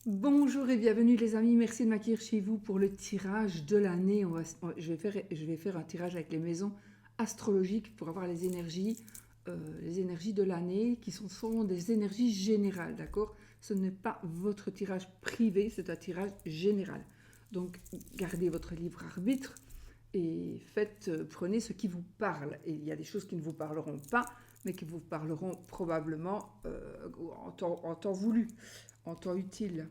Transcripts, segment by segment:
Bonjour et bienvenue les amis, merci de m'accueillir chez vous pour le tirage de l'année. Je vais faire un tirage avec les maisons astrologiques pour avoir les énergies de l'année qui sont des énergies générales, d'accord? Ce n'est pas votre tirage privé, c'est un tirage général. Donc gardez votre libre arbitre et prenez ce qui vous parle. Et il y a des choses qui ne vous parleront pas, mais qui vous parleront probablement en temps voulu, en temps utile.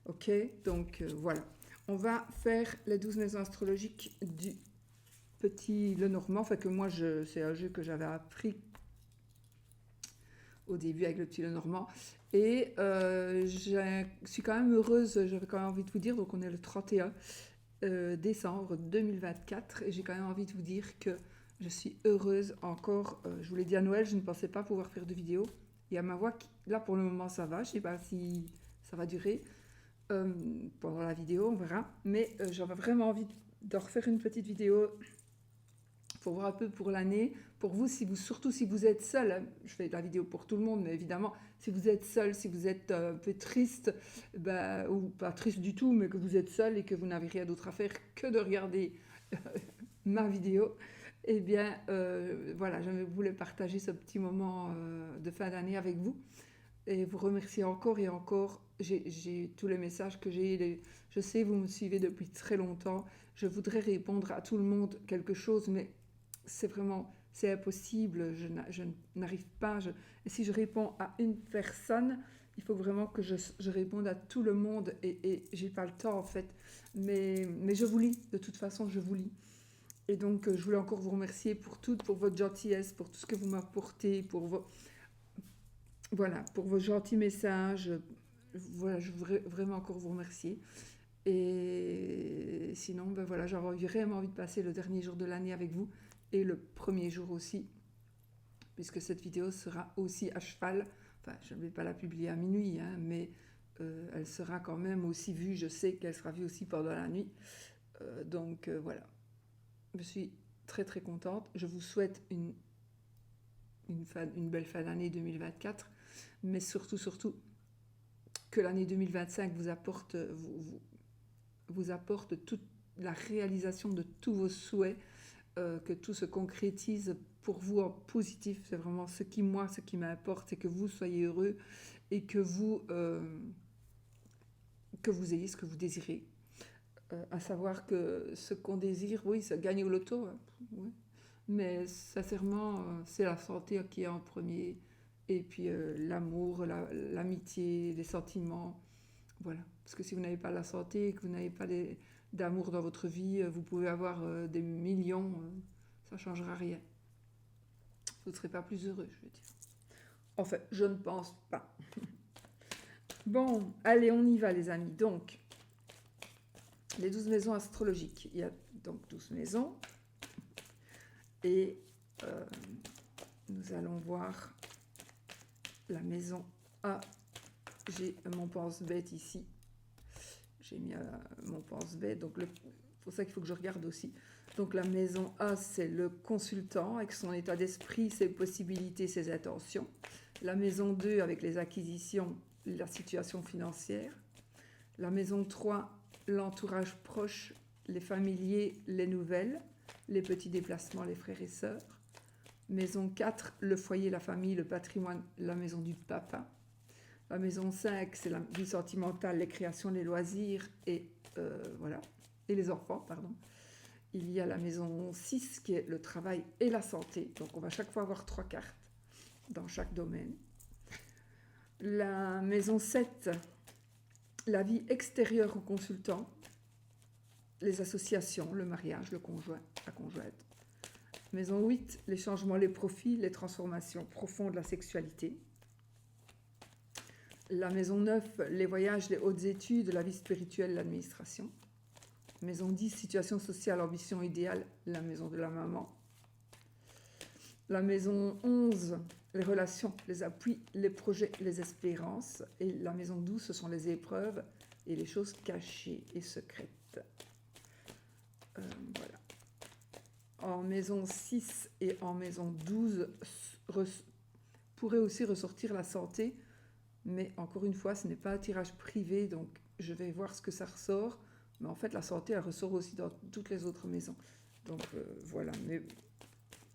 Ok, donc voilà. On va faire les 12 maisons astrologiques du petit Lenormand. Enfin que moi, c'est un jeu que j'avais appris au début avec le petit Lenormand. Et je suis quand même heureuse, j'avais quand même envie de vous dire, donc on est le 31 décembre 2024, et j'ai quand même envie de vous dire que je suis heureuse encore. Je vous l'ai dit à Noël, je ne pensais pas pouvoir faire de vidéo. Il y a ma voix qui, là pour le moment ça va, je ne sais pas si ça va durer. Pendant la vidéo, on verra. Mais j'avais vraiment envie de refaire une petite vidéo pour voir un peu pour l'année. Pour vous, surtout si vous êtes seul, hein, je fais de la vidéo pour tout le monde, mais évidemment, si vous êtes seul, si vous êtes un peu triste, ou pas triste du tout, mais que vous êtes seul et que vous n'avez rien d'autre à faire que de regarder ma vidéo, eh bien, voilà, je voulais partager ce petit moment de fin d'année avec vous. Et vous remercier encore et encore. J'ai tous les messages que je sais, vous me suivez depuis très longtemps. Je voudrais répondre à tout le monde quelque chose, mais c'est impossible. Je n'arrive pas. Et si je réponds à une personne, il faut vraiment que je réponde à tout le monde. Et j'ai pas le temps, en fait. Mais je vous lis. De toute façon, je vous lis. Et donc, je voulais encore vous remercier pour votre gentillesse, pour tout ce que vous m'apportez, pour vos gentils messages. Voilà, je voudrais vraiment encore vous remercier. Et sinon, voilà, j'aurais vraiment envie de passer le dernier jour de l'année avec vous et le premier jour aussi, puisque cette vidéo sera aussi à cheval. Enfin, je ne vais pas la publier à minuit, hein, mais elle sera quand même aussi vue. Je sais qu'elle sera vue aussi pendant la nuit. Donc voilà, je suis très très contente. Je vous souhaite une belle fin d'année 2024. Mais surtout, que l'année 2025 vous apporte toute la réalisation de tous vos souhaits, que tout se concrétise pour vous en positif. C'est vraiment ce qui m'importe, c'est que vous soyez heureux et que vous ayez ce que vous désirez. À savoir que ce qu'on désire, oui, ça gagne au loto, hein, oui. Mais sincèrement, c'est la santé qui est en premier. Et puis l'amour, l'amitié, les sentiments. Voilà. Parce que si vous n'avez pas la santé, que vous n'avez pas d'amour dans votre vie, vous pouvez avoir des millions, ça ne changera rien. Vous ne serez pas plus heureux, je veux dire. Enfin, je ne pense pas. Bon, allez, on y va les amis. Donc, les 12 maisons astrologiques. Il y a donc 12 maisons. Et nous allons voir la maison A. J'ai mon pense-bête ici. J'ai mis mon pense-bête. Donc, c'est pour ça qu'il faut que je regarde aussi. Donc, la maison A, c'est le consultant avec son état d'esprit, ses possibilités, ses intentions. La maison 2, avec les acquisitions, la situation financière. La maison 3, l'entourage proche, les familiers, les nouvelles, les petits déplacements, les frères et sœurs. Maison 4, le foyer, la famille, le patrimoine, la maison du papa. La maison 5, c'est la vie sentimentale, les créations, les loisirs et voilà, et les enfants, pardon. Il y a la maison 6 qui est le travail et la santé. Donc on va chaque fois avoir 3 cartes dans chaque domaine. La maison 7, la vie extérieure au consultant, les associations, le mariage, le conjoint, la conjointe. Maison 8, les changements, les profits, les transformations profondes, la sexualité. La maison 9, les voyages, les hautes études, la vie spirituelle, l'administration. Maison 10, situation sociale, ambition idéale, la maison de la maman. La maison 11, les relations, les appuis, les projets, les espérances. Et la maison 12, ce sont les épreuves et les choses cachées et secrètes. Voilà. En maison 6 et en maison 12 pourrait aussi ressortir la santé, Mais encore une fois, ce n'est pas un tirage privé, donc je vais voir ce que ça ressort. Mais en fait, la santé, elle ressort aussi dans toutes les autres maisons. Donc voilà. Mais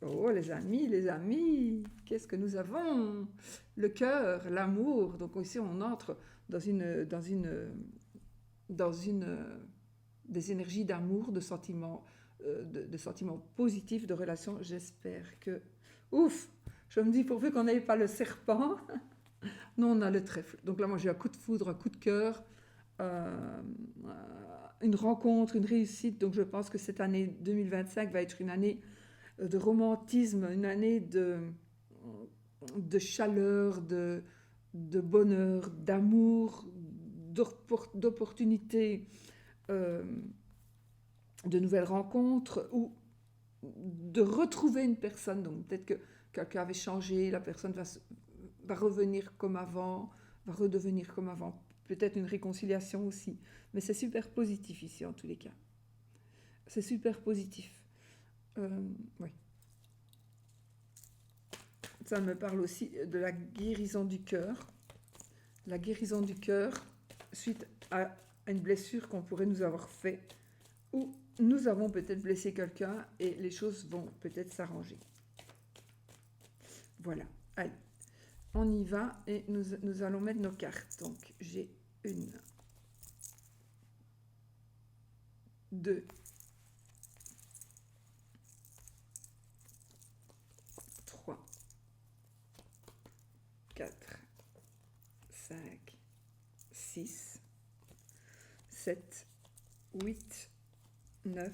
oh, les amis, qu'est-ce que nous avons? Le cœur, l'amour. Donc ici, on entre dans une des énergies d'amour, de sentiments positifs, de relations. J'espère que... Ouf! Je me dis, pourvu qu'on n'ait pas le serpent. Non, on a le trèfle. Donc là, moi, j'ai un coup de foudre, un coup de cœur, euh, une rencontre, une réussite. Donc je pense que cette année 2025 va être une année de romantisme, une année de chaleur, de bonheur, d'amour, d'opportunités, euh, de nouvelles rencontres ou de retrouver une personne. Donc peut-être que quelqu'un avait changé, la personne va revenir comme avant, va redevenir comme avant. Peut-être une réconciliation aussi. Mais c'est super positif ici en tous les cas. C'est super positif. Oui. Ça me parle aussi de la guérison du cœur. La guérison du cœur suite à une blessure qu'on pourrait nous avoir fait ou nous avons peut-être blessé quelqu'un et les choses vont peut-être s'arranger. Voilà. Allez, on y va et nous allons mettre nos cartes. Donc, j'ai 1, 2, 3, 4, 5, 6, 7, 8, 9,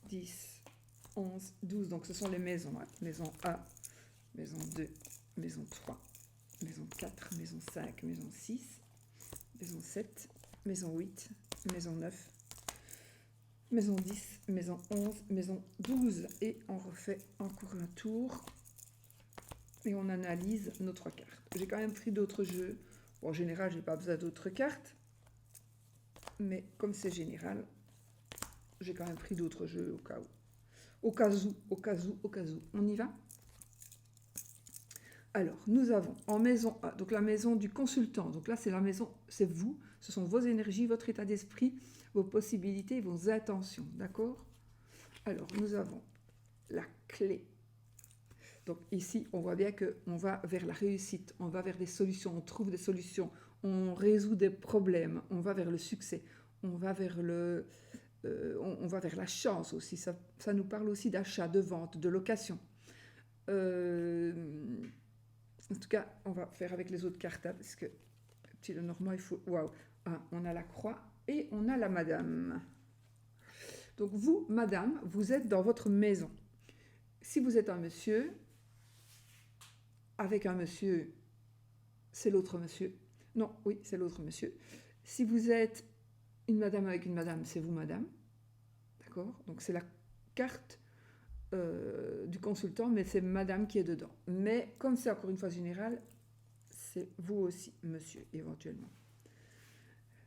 10, 11, 12. Donc, ce sont les maisons. Hein. Maison A, maison 2, maison 3, maison 4, maison 5, maison 6, maison 7, maison 8, maison 9, maison 10, maison 11, maison 12. Et on refait encore un tour. Et on analyse nos 3 cartes. J'ai quand même pris d'autres jeux. Bon, en général, je n'ai pas besoin d'autres cartes. Mais comme c'est général, j'ai quand même pris d'autres jeux au cas où. Au cas où. On y va? Alors, nous avons en maison A, donc la maison du consultant. Donc là, c'est la maison, c'est vous. Ce sont vos énergies, votre état d'esprit, vos possibilités, vos intentions. D'accord? Alors, nous avons la clé. Donc ici, on voit bien qu'on va vers la réussite, on va vers des solutions, on trouve des solutions, on résout des problèmes, on va vers le succès, on va vers on va vers la chance aussi. Ça nous parle aussi d'achat, de vente, de location. En tout cas, on va faire avec les autres cartes, hein, parce que petit le normand, il faut... Waouh! Ah, on a la croix et on a la madame. Donc vous, madame, vous êtes dans votre maison. Si vous êtes un monsieur, avec un monsieur, c'est l'autre monsieur. Non, oui, c'est l'autre monsieur. Si vous êtes une madame avec une madame, c'est vous, madame. D'accord? Donc c'est la carte du consultant, mais c'est madame qui est dedans. Mais comme c'est encore une fois général, c'est vous aussi, monsieur, éventuellement.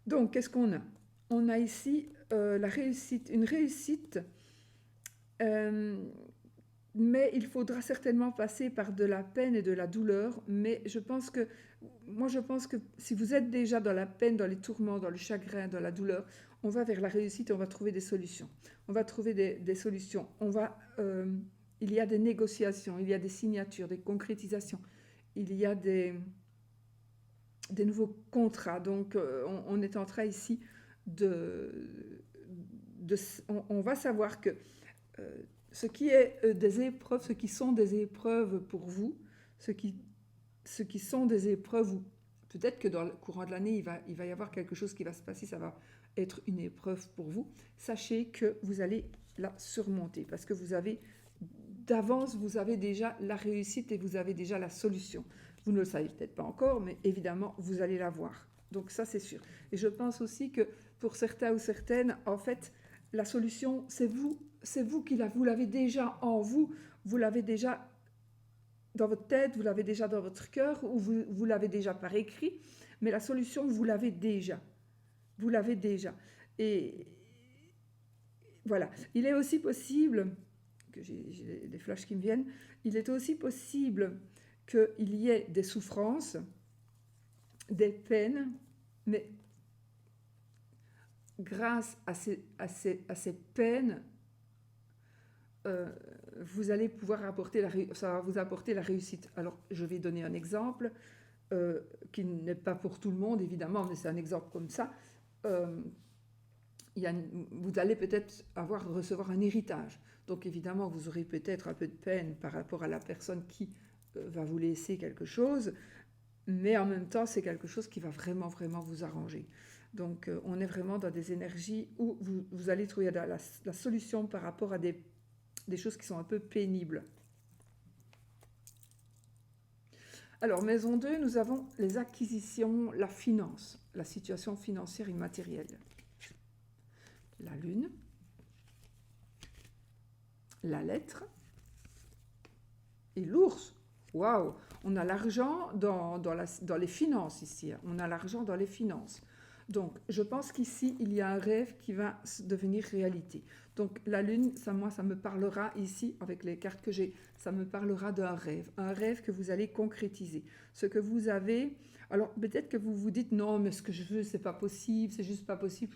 Donc, qu'est-ce qu'on a? On a ici la réussite, une réussite, mais il faudra certainement passer par de la peine et de la douleur. Mais je pense que si vous êtes déjà dans la peine, dans les tourments, dans le chagrin, dans la douleur, on va vers la réussite et on va trouver des solutions. On va trouver des solutions. Il y a des négociations, il y a des signatures, des concrétisations. Il y a des nouveaux contrats. Donc, on est en train ici on va savoir que ce qui est des épreuves, ce qui sont des épreuves pour vous, ce qui sont des épreuves, ou peut-être que dans le courant de l'année, il va y avoir quelque chose qui va se passer, ça va être une épreuve pour vous. Sachez que vous allez la surmonter parce que d'avance, vous avez déjà la réussite et vous avez déjà la solution. Vous ne le savez peut-être pas encore, mais évidemment, vous allez la voir. Donc ça, c'est sûr. Et je pense aussi que pour certains ou certaines, en fait, la solution, c'est vous vous l'avez déjà en vous, vous l'avez déjà dans votre tête, vous l'avez déjà dans votre cœur, ou vous l'avez déjà par écrit, mais la solution, vous l'avez déjà. Vous l'avez déjà. Et voilà. Il est aussi possible, que j'ai des flashs qui me viennent, il est aussi possible qu'il y ait des souffrances, des peines, mais grâce à ces peines, euh, vous allez pouvoir ça va vous apporter la réussite. Alors, je vais donner un exemple qui n'est pas pour tout le monde, évidemment, mais c'est un exemple comme ça. Euh, vous allez peut-être recevoir un héritage. Donc évidemment, vous aurez peut-être un peu de peine par rapport à la personne qui va vous laisser quelque chose, mais en même temps, c'est quelque chose qui va vraiment, vraiment vous arranger. Donc on est vraiment dans des énergies où vous allez trouver la solution par rapport à des choses qui sont un peu pénibles. Alors, maison 2, nous avons les acquisitions, la finance, la situation financière et matérielle. La lune, la lettre et l'ours. Waouh! On a l'argent dans les finances ici. On a l'argent dans les finances. Donc, je pense qu'ici, il y a un rêve qui va devenir réalité. Donc, la lune, ça me parlera ici, avec les cartes que j'ai, ça me parlera d'un rêve. Un rêve que vous allez concrétiser. Ce que vous avez... Alors, peut-être que vous vous dites, non, mais ce que je veux, c'est pas possible, c'est juste pas possible.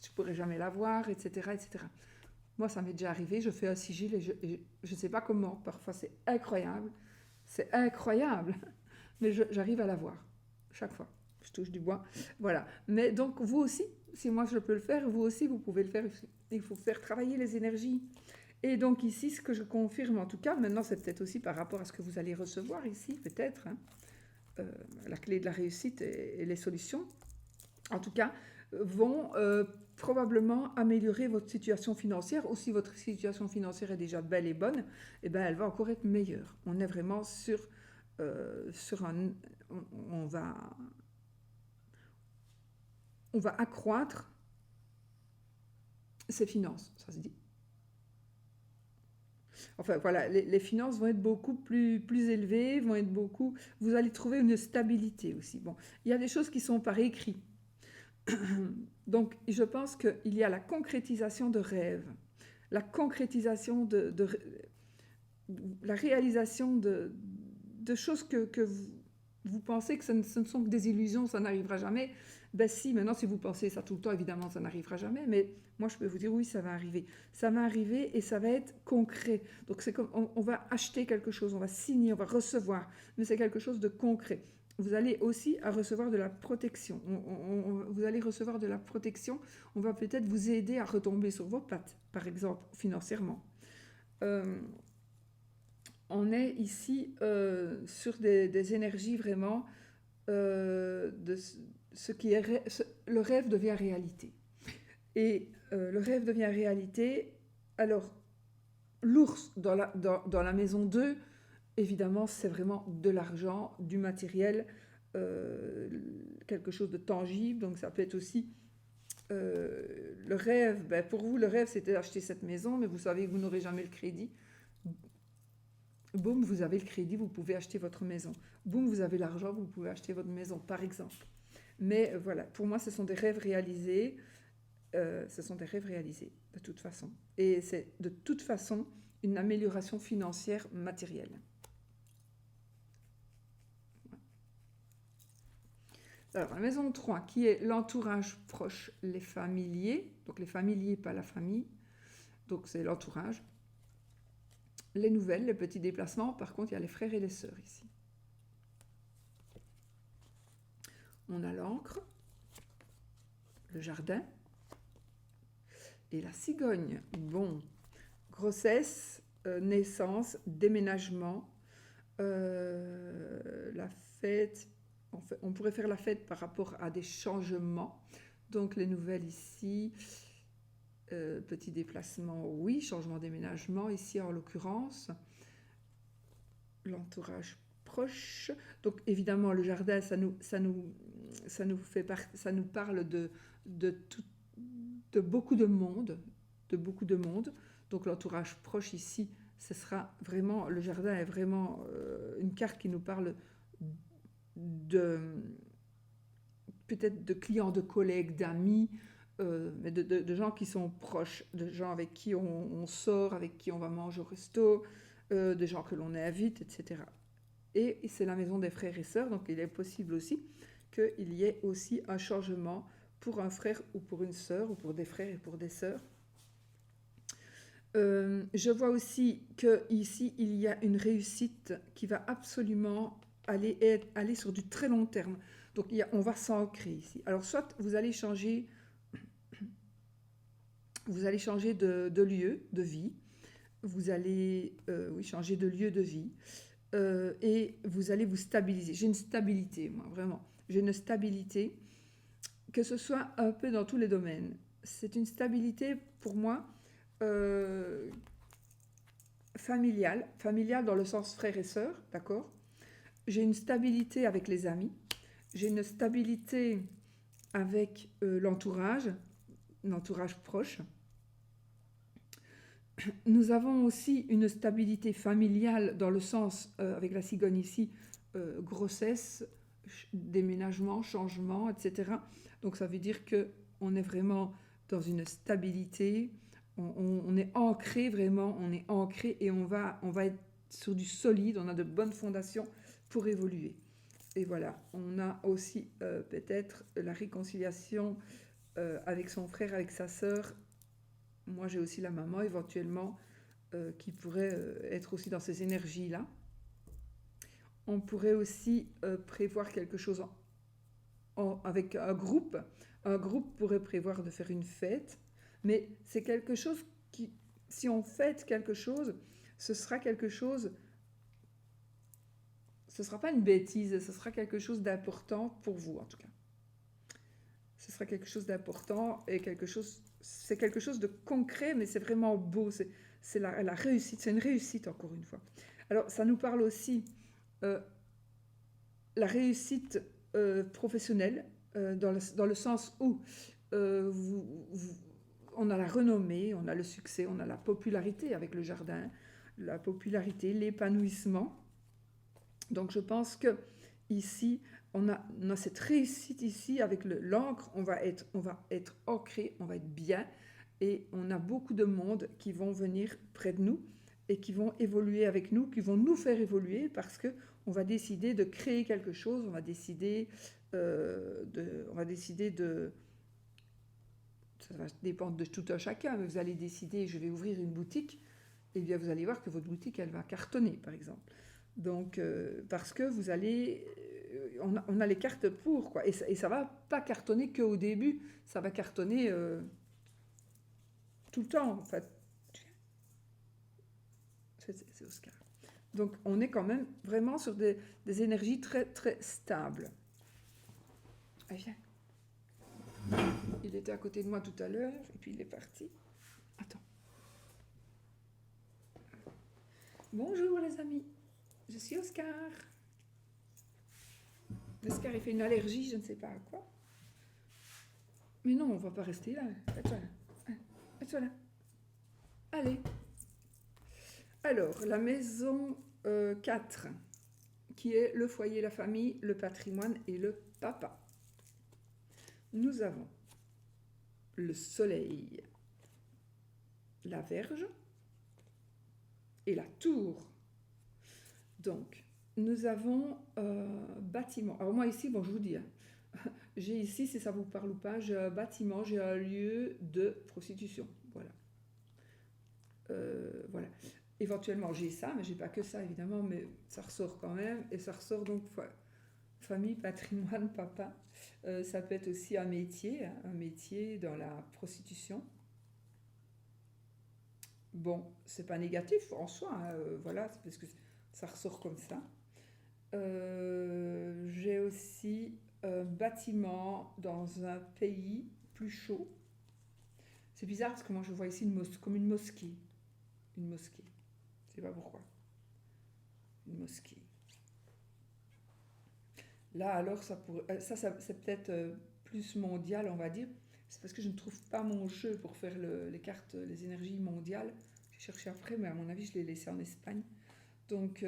Je pourrais jamais l'avoir, etc., etc. Moi, ça m'est déjà arrivé, je fais un sigil et je ne sais pas comment. Parfois, c'est incroyable. C'est incroyable. Mais j'arrive à l'avoir, chaque fois. Je touche du bois. Voilà. Mais donc, vous aussi, si moi je peux le faire, vous aussi, vous pouvez le faire. Il faut faire travailler les énergies. Et donc ici, ce que je confirme, en tout cas, maintenant, c'est peut-être aussi par rapport à ce que vous allez recevoir ici, peut-être, hein, la clé de la réussite et les solutions, en tout cas, vont probablement améliorer votre situation financière. Ou si votre situation financière est déjà belle et bonne, eh ben, elle va encore être meilleure. On est vraiment sur un... On va accroître ses finances, ça se dit. Enfin voilà, les finances vont être beaucoup plus élevées, vont être beaucoup... Vous allez trouver une stabilité aussi. Bon, il y a des choses qui sont par écrit. Donc, je pense qu'il y a la concrétisation de rêves, la concrétisation la réalisation de choses que vous pensez que ce ne sont que des illusions, ça n'arrivera jamais. Ben si, maintenant, si vous pensez ça tout le temps, évidemment, ça n'arrivera jamais. Mais moi, je peux vous dire, oui, ça va arriver. Ça va arriver et ça va être concret. Donc, c'est comme on va acheter quelque chose, on va signer, on va recevoir. Mais c'est quelque chose de concret. Vous allez aussi recevoir de la protection. Vous allez recevoir de la protection. On va peut-être vous aider à retomber sur vos pattes, par exemple, financièrement. On est ici sur des énergies vraiment de ce qui est... le rêve devient réalité. Et le rêve devient réalité. Alors, l'ours dans la maison 2, évidemment, c'est vraiment de l'argent, du matériel, quelque chose de tangible. Donc, ça peut être aussi le rêve. Ben, pour vous, le rêve, c'était d'acheter cette maison, mais vous savez que vous n'aurez jamais le crédit. Boum, vous avez le crédit, vous pouvez acheter votre maison. Boum, vous avez l'argent, vous pouvez acheter votre maison, par exemple. Mais voilà, pour moi, ce sont des rêves réalisés. Ce sont des rêves réalisés, de toute façon. Et c'est de toute façon une amélioration financière matérielle. Alors, la maison 3, qui est l'entourage proche, les familiers. Donc, les familiers, pas la famille. Donc, c'est l'entourage. Les nouvelles, les petits déplacements. Par contre, il y a les frères et les sœurs ici. On a l'encre, le jardin et la cigogne. Bon, grossesse, naissance, déménagement, la fête. On pourrait faire la fête par rapport à des changements. Donc les nouvelles ici, petit déplacement, oui, changement déménagement ici en l'occurrence. L'entourage proche. Donc évidemment le jardin, ça nous parle de beaucoup de monde, Donc l'entourage proche ici, ce sera vraiment, le jardin est vraiment une carte qui nous parle peut-être de clients, de collègues, d'amis, mais de gens qui sont proches, de gens avec qui on sort, avec qui on va manger au resto, des gens que l'on invite, etc. Et c'est la maison des frères et sœurs, donc il est possible aussi qu'il y ait aussi un changement pour un frère ou pour une sœur, ou pour des frères et pour des sœurs. Je vois aussi qu'ici, il y a une réussite qui va absolument aller sur du très long terme. Donc, on va s'ancrer ici. Alors, soit vous allez changer de lieu de vie, vous allez changer de lieu de vie, et vous allez vous stabiliser. J'ai une stabilité, moi, vraiment. J'ai une stabilité, que ce soit un peu dans tous les domaines. C'est une stabilité, pour moi, familiale dans le sens frère et sœur, d'accord? J'ai une stabilité avec les amis, j'ai une stabilité avec l'entourage proche. Nous avons aussi une stabilité familiale dans le sens, avec la cigogne ici, grossesse, déménagement, changement, etc. Donc ça veut dire qu'on est vraiment dans une stabilité, on est ancré vraiment, on est ancré et on va être sur du solide, on a de bonnes fondations pour évoluer. Et voilà, on a aussi peut-être la réconciliation avec son frère, avec sa sœur. Moi, j'ai aussi la maman éventuellement qui pourrait être aussi dans ces énergies-là. On pourrait aussi prévoir quelque chose avec un groupe. Un groupe pourrait prévoir de faire une fête, mais c'est quelque chose qui, si on fête quelque chose, ce sera quelque chose, ce ne sera pas une bêtise, ce sera quelque chose d'important pour vous en tout cas. Ce sera quelque chose d'important et c'est quelque chose de concret, mais c'est vraiment beau, c'est la réussite, c'est une réussite encore une fois. Alors ça nous parle aussi la réussite professionnelle, dans le sens où on a la renommée, on a le succès, on a la popularité avec le jardin, la popularité, l'épanouissement. Donc je pense que ici, on a cette réussite ici avec l'encre, on va être ancré, on va être bien, et on a beaucoup de monde qui vont venir près de nous et qui vont évoluer avec nous, qui vont nous faire évoluer parce que on va décider de créer quelque chose, on va décider de ça va dépendre de tout un chacun, mais vous allez décider, je vais ouvrir une boutique, et bien vous allez voir que votre boutique, elle va cartonner, par exemple. Donc, parce que vous allez... on a les cartes pour, quoi. Et ça va pas cartonner qu'au début, ça va cartonner tout le temps, en fait. C'est Oscar. Donc, on est quand même vraiment sur des énergies très, très stables. Ah, viens. Il était à côté de moi tout à l'heure, et puis il est parti. Attends. Bonjour les amis, je suis Oscar. Oscar, il fait une allergie, je ne sais pas à quoi. Mais non, on va pas rester là. Mets-toi là. Mets-toi là. Allez. Alors, la maison 4, qui est le foyer, la famille, le patrimoine et le papa. Nous avons le soleil, la Vierge et la tour. Donc, nous avons bâtiment. Alors moi ici, bon, je vous dis, hein, j'ai ici, si ça vous parle ou pas, j'ai un bâtiment, j'ai un lieu de prostitution. Voilà. Voilà. Éventuellement, j'ai ça, mais j'ai pas que ça, évidemment, mais ça ressort quand même. Et ça ressort donc famille, patrimoine, papa. Ça peut être aussi un métier dans la prostitution. Bon, c'est pas négatif en soi, hein, voilà, c'est parce que ça ressort comme ça. J'ai aussi un bâtiment dans un pays plus chaud. C'est bizarre parce que moi je vois ici comme une mosquée. Une mosquée. Je sais pas pourquoi. Une mosquée. Là alors ça c'est peut-être plus mondial on va dire. C'est parce que je ne trouve pas mon jeu pour faire les cartes, les énergies mondiales. J'ai cherché après, mais à mon avis je l'ai laissé en Espagne. Donc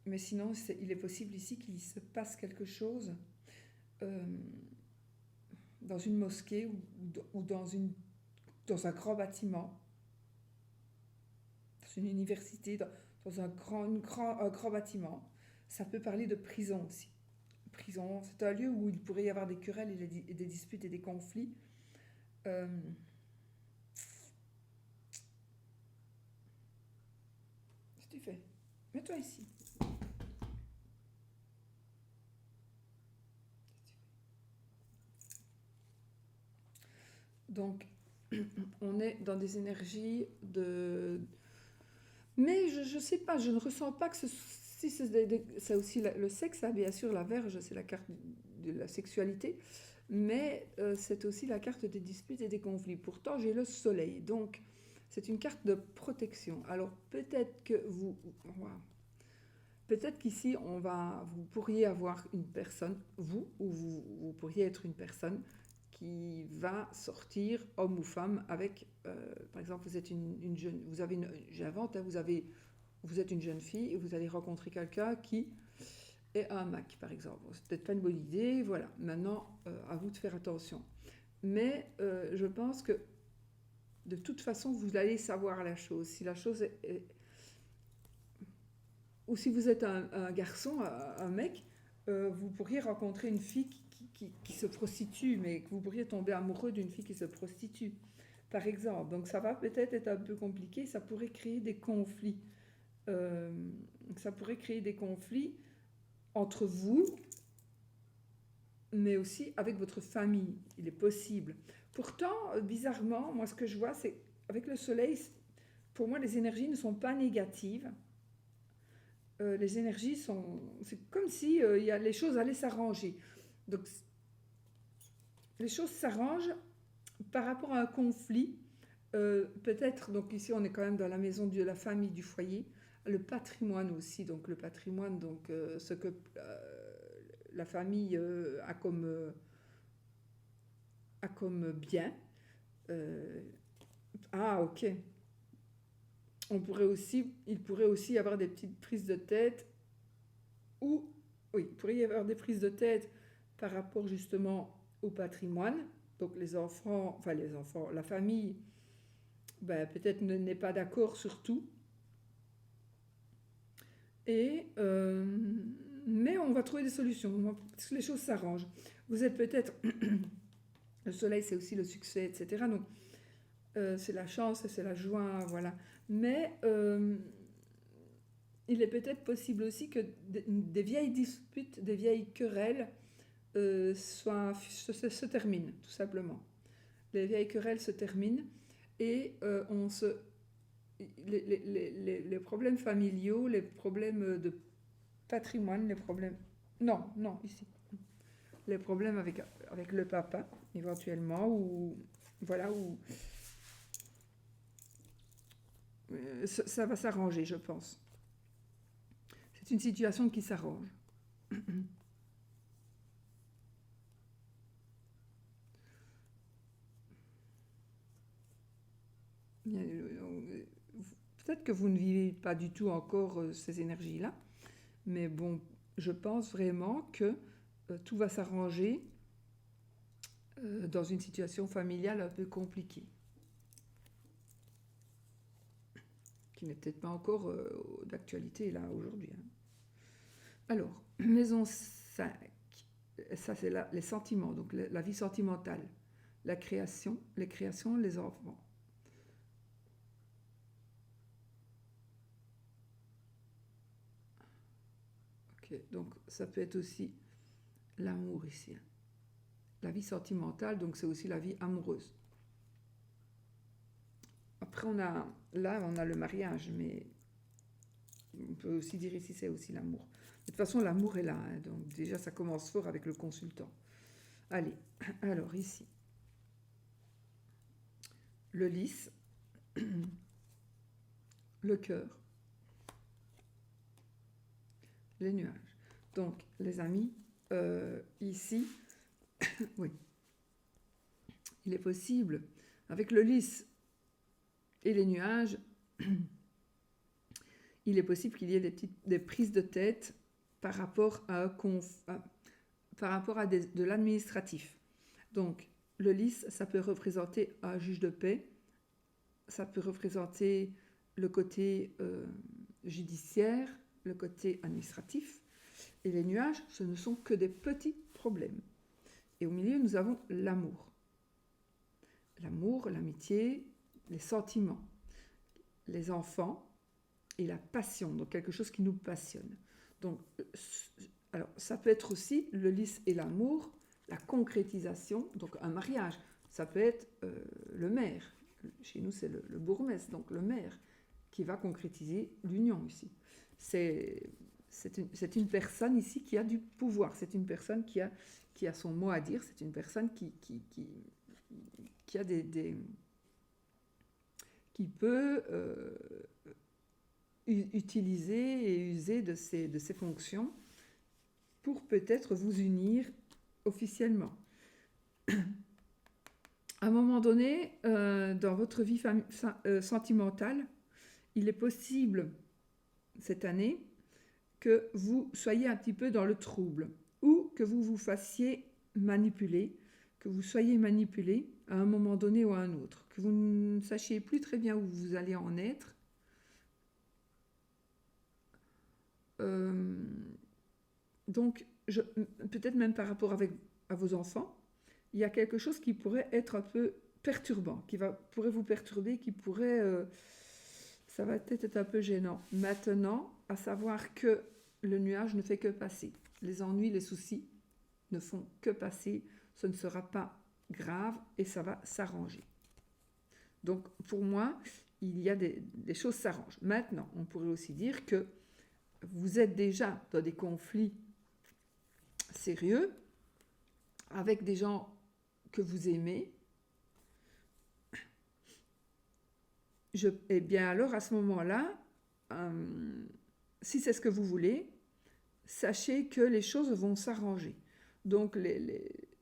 mais sinon, il est possible ici qu'il se passe quelque chose dans une mosquée ou dans un grand bâtiment, dans une université, dans un grand bâtiment. Ça peut parler de prison aussi. prison. C'est un lieu où il pourrait y avoir des querelles et des disputes et des conflits. Euh, Qu'est-ce que tu fais? Mets-toi ici. Donc, on est dans des énergies de... Mais je ne sais pas, je ne ressens pas que si c'est aussi le sexe, hein, bien sûr, la Vierge, c'est la carte de la sexualité, mais c'est aussi la carte des disputes et des conflits. Pourtant, j'ai le soleil, donc c'est une carte de protection. Alors peut-être que wow. Peut-être qu'ici, vous pourriez avoir une personne, vous pourriez être une personne qui va sortir, homme ou femme, avec, par exemple, vous êtes une jeune, vous avez j'invente, hein, vous êtes une jeune fille et vous allez rencontrer quelqu'un qui est un Mac, par exemple. Bon, c'est peut-être pas une bonne idée, voilà. Maintenant, à vous de faire attention. Mais je pense que de toute façon, vous allez savoir la chose. Si la chose ou si vous êtes un garçon, un mec, vous pourriez rencontrer une fille qui se prostitue, mais que vous pourriez tomber amoureux d'une fille qui se prostitue, par exemple. Donc ça va peut-être être un peu compliqué, ça pourrait créer des conflits. Euh, Ça pourrait créer des conflits entre vous, mais aussi avec votre famille. Il est possible. Pourtant, bizarrement, moi ce que je vois, c'est avec le soleil, pour moi les énergies ne sont pas négatives. Les énergies sont... C'est comme si les choses allaient s'arranger. Donc, les choses s'arrangent par rapport à un conflit. Peut-être, donc ici on est quand même dans la maison de la famille, du foyer. Le patrimoine aussi, donc le patrimoine, donc ce que la famille a comme bien. Ok. Il pourrait aussi y avoir des petites prises de tête ou, oui, il pourrait y avoir des prises de tête par rapport justement au patrimoine. Donc les enfants, la famille, ben, peut-être n'est pas d'accord sur tout. Mais on va trouver des solutions. Les choses s'arrangent. Vous êtes peut-être... Le soleil, c'est aussi le succès, etc. Donc, c'est la chance, c'est la joie, voilà. Mais il est peut-être possible aussi que des vieilles disputes, des vieilles querelles se terminent, tout simplement. Les vieilles querelles se terminent et les problèmes familiaux, les problèmes de patrimoine, les problèmes... Non, non, ici. Les problèmes avec le papa, éventuellement, ou... Voilà, ou... ça va s'arranger, je pense. C'est une situation qui s'arrange. Peut-être que vous ne vivez pas du tout encore ces énergies-là, mais bon, je pense vraiment que tout va s'arranger dans une situation familiale un peu compliquée, qui n'est peut-être pas encore d'actualité là aujourd'hui. Hein. Alors, maison 5, ça c'est les sentiments, donc la vie sentimentale, la création, les enfants. Ok, donc ça peut être aussi l'amour ici. Hein. La vie sentimentale, donc c'est aussi la vie amoureuse. Après, on a le mariage, mais on peut aussi dire ici c'est aussi l'amour. De toute façon, l'amour est là, hein, donc déjà ça commence fort avec le consultant. Allez, alors ici, le lys, le cœur, les nuages. Donc, les amis, ici, oui, il est possible, avec le lys et les nuages, il est possible qu'il y ait des prises de tête par rapport à, de l'administratif. Donc, le lys, ça peut représenter un juge de paix, ça peut représenter le côté judiciaire, le côté administratif. Et les nuages, ce ne sont que des petits problèmes. Et au milieu, nous avons l'amour. L'amour, l'amitié, les sentiments, les enfants et la passion, donc quelque chose qui nous passionne. Donc, alors, ça peut être aussi le lys et l'amour, la concrétisation, donc un mariage. Ça peut être le maire. Chez nous, c'est le bourgmestre, donc le maire, qui va concrétiser l'union ici. C'est une personne ici qui a du pouvoir. C'est une personne qui a son mot à dire. C'est une personne qui a qui peut utiliser et user de ses fonctions pour peut-être vous unir officiellement. À un moment donné, dans votre vie sentimentale, il est possible, cette année, que vous soyez un petit peu dans le trouble ou que vous vous fassiez manipuler, que vous soyez manipulé à un moment donné ou à un autre, que vous ne sachiez plus très bien où vous allez en être. Donc, peut-être même par rapport à vos enfants, il y a quelque chose qui pourrait être un peu perturbant, pourrait vous perturber, ça va peut-être être un peu gênant. Maintenant, à savoir que le nuage ne fait que passer. Les ennuis, les soucis ne font que passer. Ce ne sera pas grave et ça va s'arranger. Donc, pour moi, il y a des choses s'arrangent. Maintenant, on pourrait aussi dire que vous êtes déjà dans des conflits sérieux avec des gens que vous aimez. Eh bien alors, à ce moment-là, si c'est ce que vous voulez, sachez que les choses vont s'arranger. Donc,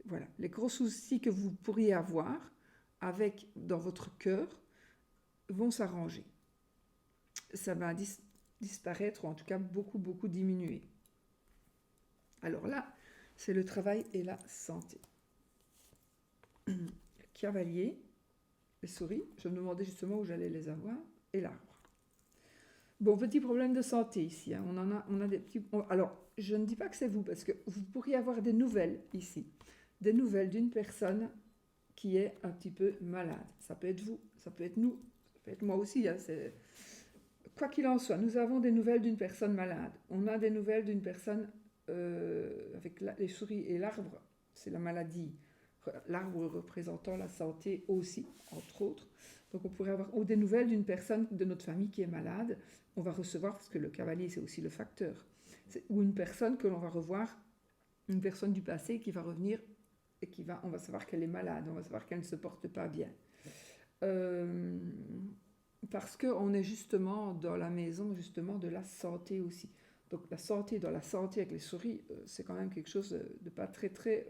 voilà, les gros soucis que vous pourriez avoir dans votre cœur vont s'arranger. Ça va disparaître, ou en tout cas beaucoup, beaucoup diminuer. Alors là, c'est le travail et la santé. Cavalier, les souris, je me demandais justement où j'allais les avoir, et l'arbre. Bon, petit problème de santé ici. Hein. On a des petits. Alors, je ne dis pas que c'est vous, parce que vous pourriez avoir des nouvelles ici. Des nouvelles d'une personne qui est un petit peu malade. Ça peut être vous, ça peut être nous, ça peut être moi aussi. Hein. Quoi qu'il en soit, nous avons des nouvelles d'une personne malade. On a des nouvelles d'une personne avec les souris et l'arbre, c'est la maladie. L'arbre représentant la santé aussi, entre autres. Donc on pourrait avoir des nouvelles d'une personne de notre famille qui est malade. On va recevoir, parce que le cavalier c'est aussi le facteur, ou une personne que l'on va revoir, une personne du passé qui va revenir et on va savoir qu'elle est malade, on va savoir qu'elle ne se porte pas bien. Parce qu'on est justement dans la maison justement de la santé aussi. Donc la santé, dans la santé avec les souris, c'est quand même quelque chose de pas très très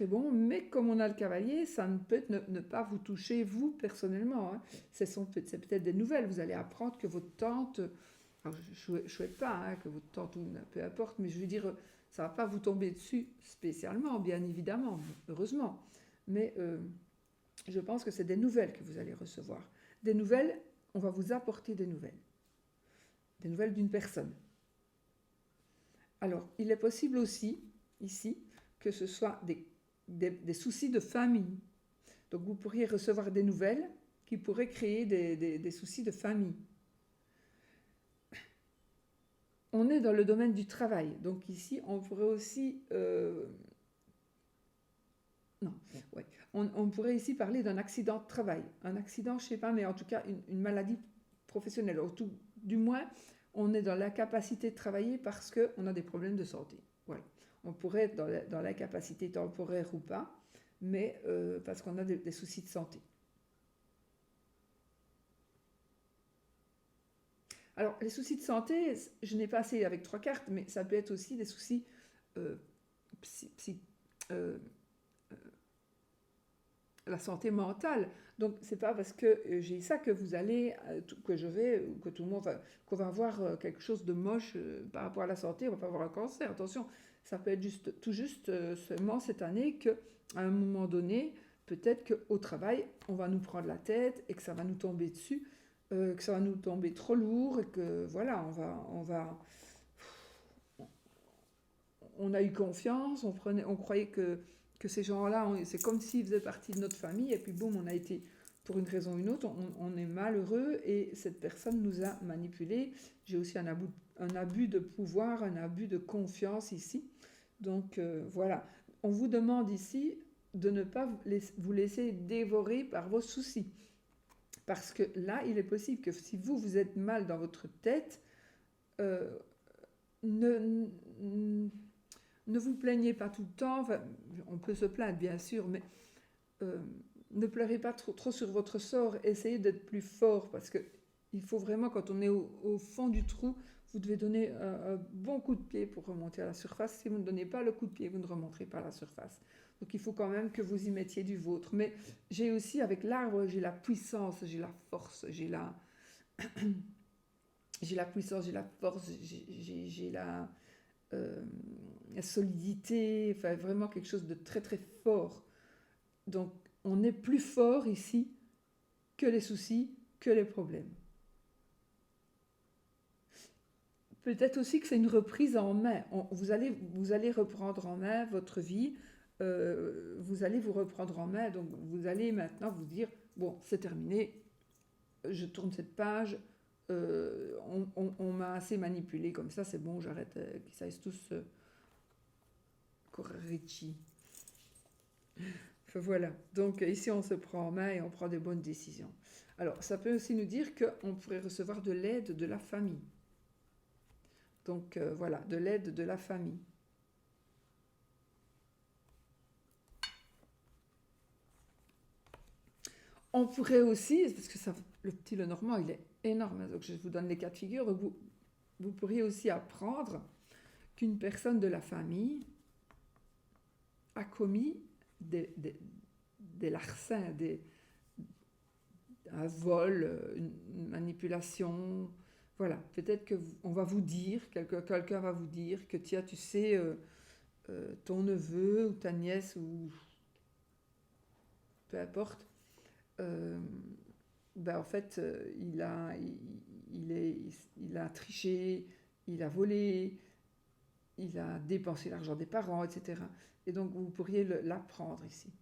bon, mais comme on a le cavalier, ça ne peut ne pas vous toucher, vous, personnellement. Hein. C'est peut-être des nouvelles. Vous allez apprendre que votre tante, alors je ne souhaite pas hein, que votre tante, ou peu importe, mais je veux dire, ça ne va pas vous tomber dessus spécialement, bien évidemment, heureusement. Mais je pense que c'est des nouvelles que vous allez recevoir. Des nouvelles, on va vous apporter des nouvelles. Des nouvelles d'une personne. Alors, il est possible aussi, ici, que ce soit des soucis de famille. Donc vous pourriez recevoir des nouvelles qui pourraient créer des soucis de famille. On est dans le domaine du travail. Donc ici, on pourrait aussi... On pourrait ici parler d'un accident de travail. Un accident, je ne sais pas, mais en tout cas une maladie professionnelle. Du moins, on est dans l'incapacité de travailler parce qu'on a des problèmes de santé. Voilà. On pourrait être dans l'incapacité temporaire ou pas, mais parce qu'on a des soucis de santé. Alors, les soucis de santé, je n'ai pas assez avec 3 cartes, mais ça peut être aussi des soucis la santé mentale. Donc, c'est pas parce que j'ai ça que vous allez, que tout le monde qu'on va avoir quelque chose de moche par rapport à la santé, on va pas avoir un cancer. Attention, ça peut être tout juste seulement cette année qu'à un moment donné, peut-être qu'au travail, on va nous prendre la tête et que ça va nous tomber dessus, que ça va nous tomber trop lourd et que voilà, on on a eu confiance, on croyait que ces gens-là, c'est comme s'ils faisaient partie de notre famille, et puis boum, on a été, pour une raison ou une autre, on est malheureux, et cette personne nous a manipulés. J'ai aussi un abus de pouvoir, un abus de confiance ici. Donc voilà, on vous demande ici de ne pas vous laisser dévorer par vos soucis. Parce que là, il est possible que si vous êtes mal dans votre tête, euh, ne, ne vous plaignez pas tout le temps. Enfin, on peut se plaindre, bien sûr, mais ne pleurez pas trop sur votre sort. Essayez d'être plus fort, parce que il faut vraiment, quand on est au fond du trou, vous devez donner un bon coup de pied pour remonter à la surface. Si vous ne donnez pas le coup de pied, vous ne remonterez pas à la surface. Donc il faut quand même que vous y mettiez du vôtre. Mais j'ai aussi, avec l'arbre, j'ai la puissance, j'ai la force, j'ai la puissance, j'ai la force, j'ai la solidité, enfin vraiment quelque chose de très très fort. Donc on est plus fort ici que les soucis, que les problèmes. Peut-être aussi que c'est une reprise en main. Vous allez reprendre en main votre vie, vous allez vous reprendre en main, donc vous allez maintenant vous dire, bon, c'est terminé, je tourne cette page, on m'a assez manipulé comme ça, c'est bon, j'arrête, qu'ils saissent tous Corrici. Enfin, voilà, donc ici on se prend en main et on prend des bonnes décisions. Alors, ça peut aussi nous dire qu'on pourrait recevoir de l'aide de la famille. Donc voilà, de l'aide de la famille. On pourrait aussi, parce que ça, le petit Lenormand, il est énorme, donc je vous donne les cas de figure, donc vous pourriez aussi apprendre qu'une personne de la famille a commis des larcins, un vol, une manipulation. Voilà, peut-être qu'on va vous dire, quelqu'un va vous dire que tiens, tu sais, ton neveu ou ta nièce ou peu importe, ben en fait, il a triché, il a volé, il a dépensé l'argent des parents, etc. Et donc vous pourriez l'apprendre ici.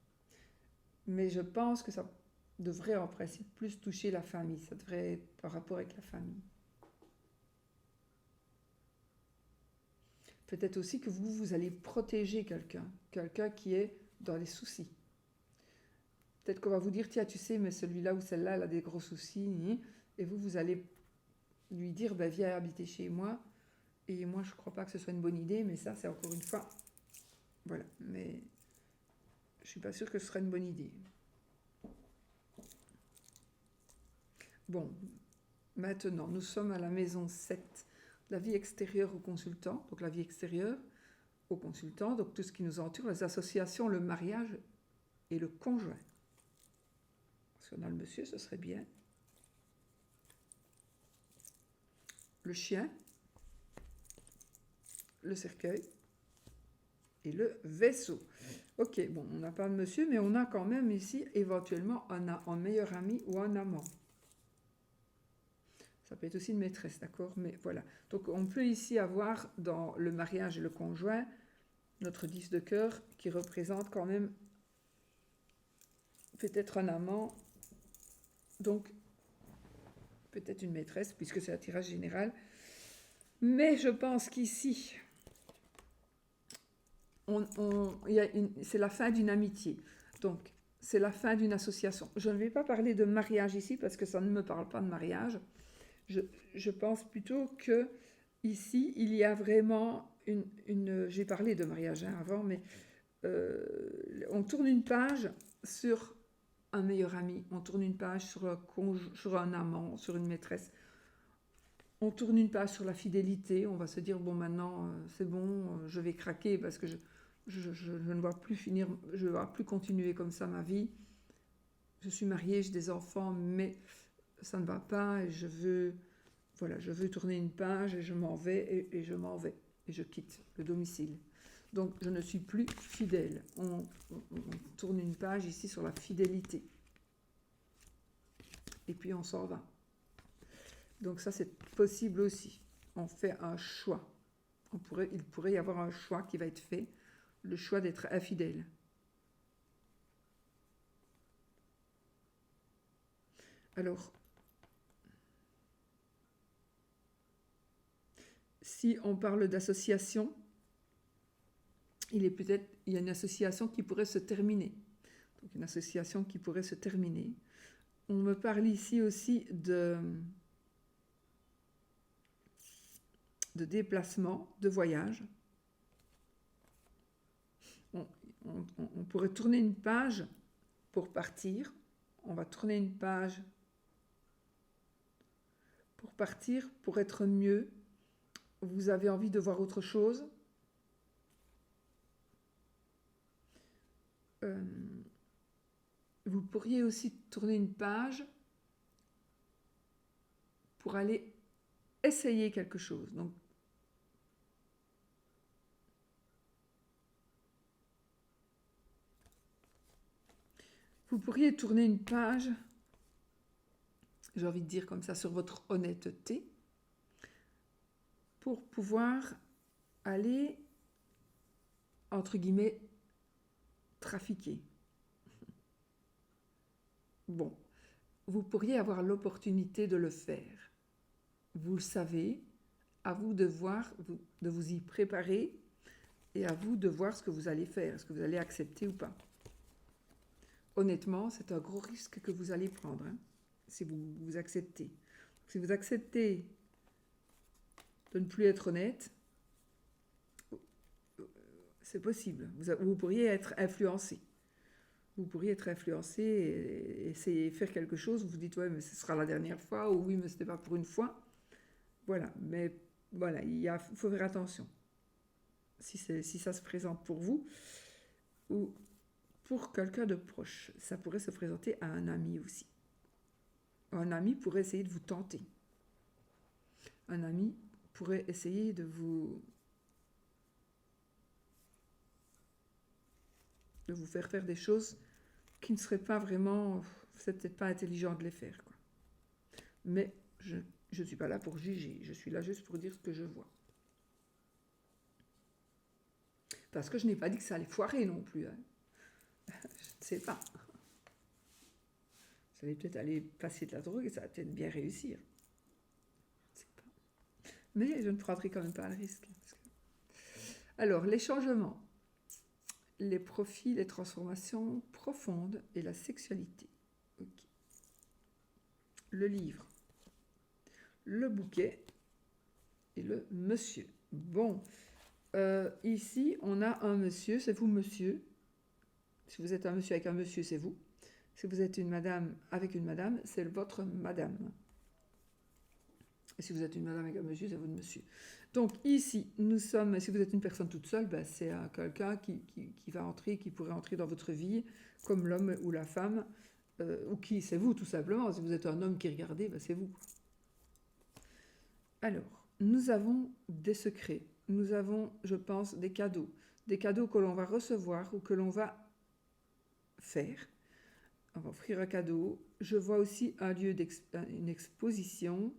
Mais je pense que ça devrait en principe plus toucher la famille, ça devrait être par rapport avec la famille. Peut-être aussi que vous allez protéger quelqu'un qui est dans les soucis. Peut-être qu'on va vous dire, tiens, tu sais, mais celui-là ou celle-là, elle a des gros soucis, et vous allez lui dire, ben, viens habiter chez moi. Et moi, je ne crois pas que ce soit une bonne idée, mais ça, c'est encore une fois, voilà. Mais je ne suis pas sûre que ce serait une bonne idée. Bon, maintenant, nous sommes à la maison 7, la vie extérieure au consultant, donc la vie extérieure au consultant, donc tout ce qui nous entoure, les associations, le mariage et le conjoint. Si on a le monsieur, ce serait bien. Le chien, le cercueil et le vaisseau. Ok, bon, on n'a pas de monsieur, mais on a quand même ici éventuellement un meilleur ami ou un amant. Ça peut être aussi une maîtresse, d'accord? Mais voilà. Donc on peut ici avoir dans le mariage et le conjoint notre 10 de cœur qui représente quand même peut-être un amant, donc peut-être une maîtresse, puisque c'est un tirage général. Mais je pense qu'ici, c'est la fin d'une amitié. Donc, c'est la fin d'une association. Je ne vais pas parler de mariage ici, parce que ça ne me parle pas de mariage. Je pense plutôt que ici, il y a vraiment j'ai parlé de mariage avant, mais on tourne une page sur un meilleur ami, on tourne une page sur un amant, sur une maîtresse. On tourne une page sur la fidélité, on va se dire, bon maintenant, c'est bon, je vais craquer parce que je ne vois plus finir, je ne vais plus continuer comme ça ma vie. Je suis mariée, j'ai des enfants, mais ça ne va pas et je veux tourner une page et je m'en vais et je m'en vais et je quitte le domicile. Donc je ne suis plus fidèle. On tourne une page ici sur la fidélité. Et puis on s'en va. Donc ça c'est possible aussi. On fait un choix. Il pourrait y avoir un choix qui va être fait, le choix d'être infidèle. Alors, si on parle d'association, il y a une association qui pourrait se terminer. Donc une association qui pourrait se terminer. On me parle ici aussi de déplacement, de voyage. On pourrait tourner une page pour partir. On va tourner une page pour partir, pour être mieux. Vous avez envie de voir autre chose. Vous pourriez aussi tourner une page pour aller essayer quelque chose. Donc, vous pourriez tourner une page, j'ai envie de dire comme ça, sur votre honnêteté, pour pouvoir aller, entre guillemets, trafiquer. Bon, vous pourriez avoir l'opportunité de le faire. Vous le savez, à vous de vous y préparer et à vous de voir ce que vous allez faire, est-ce que vous allez accepter ou pas. Honnêtement, c'est un gros risque que vous allez prendre, hein, si vous acceptez. Si vous acceptez de ne plus être honnête, c'est possible. Vous pourriez être influencé. Vous pourriez être influencé et essayer de faire quelque chose. Vous vous dites, ouais, mais ce sera la dernière fois, ou oui, mais ce n'est pas pour une fois. Voilà, mais voilà, il faut faire attention. Si ça se présente pour vous, ou pour quelqu'un de proche, ça pourrait se présenter à un ami aussi. Un ami pourrait essayer de vous tenter. Un ami pourrait essayer de vous faire faire des choses qui ne seraient pas vraiment... C'est peut-être pas intelligent de les faire, quoi. Mais je ne suis pas là pour juger. Je suis là juste pour dire ce que je vois. Parce que je n'ai pas dit que ça allait foirer non plus. Hein. Je ne sais pas. Ça allait peut-être aller passer de la drogue et ça va peut-être bien réussir. Je ne sais pas. Mais je ne prendrai quand même pas le risque. Alors, les changements, les profils, les transformations profondes et la sexualité. Okay. Le livre, le bouquet et le monsieur. Bon, ici, on a un monsieur, c'est vous, monsieur. Si vous êtes un monsieur avec un monsieur, c'est vous. Si vous êtes une madame avec une madame, c'est votre madame. Et si vous êtes une madame avec un monsieur, c'est votre monsieur. Donc ici, nous sommes, si vous êtes une personne toute seule, ben, c'est quelqu'un qui va entrer, qui pourrait entrer dans votre vie, comme l'homme ou la femme, ou qui, c'est vous tout simplement. Si vous êtes un homme qui regardez, ben, c'est vous. Alors, nous avons des secrets. Nous avons, je pense, des cadeaux que l'on va recevoir ou que l'on va faire. On va offrir un cadeau. Je vois aussi un lieu une exposition.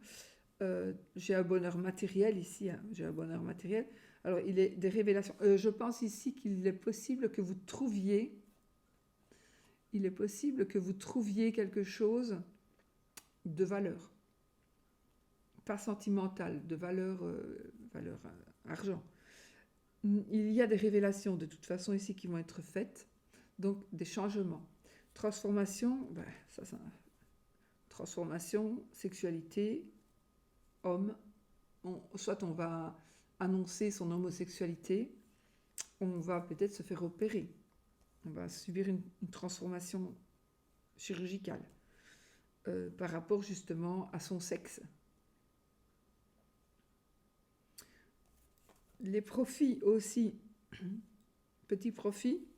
J'ai un bonheur matériel ici. Hein. J'ai un bonheur matériel. Alors, il est des révélations. Je pense ici qu'il est possible que vous trouviez. Il est possible que vous trouviez quelque chose de valeur. Pas sentimental, de valeur argent. Il y a des révélations de toute façon ici qui vont être faites, donc des changements. Transformation, transformation, sexualité, homme. Soit on va annoncer son homosexualité, on va peut-être se faire opérer. On va subir une transformation chirurgicale par rapport justement à son sexe. Les profits aussi, petits profits,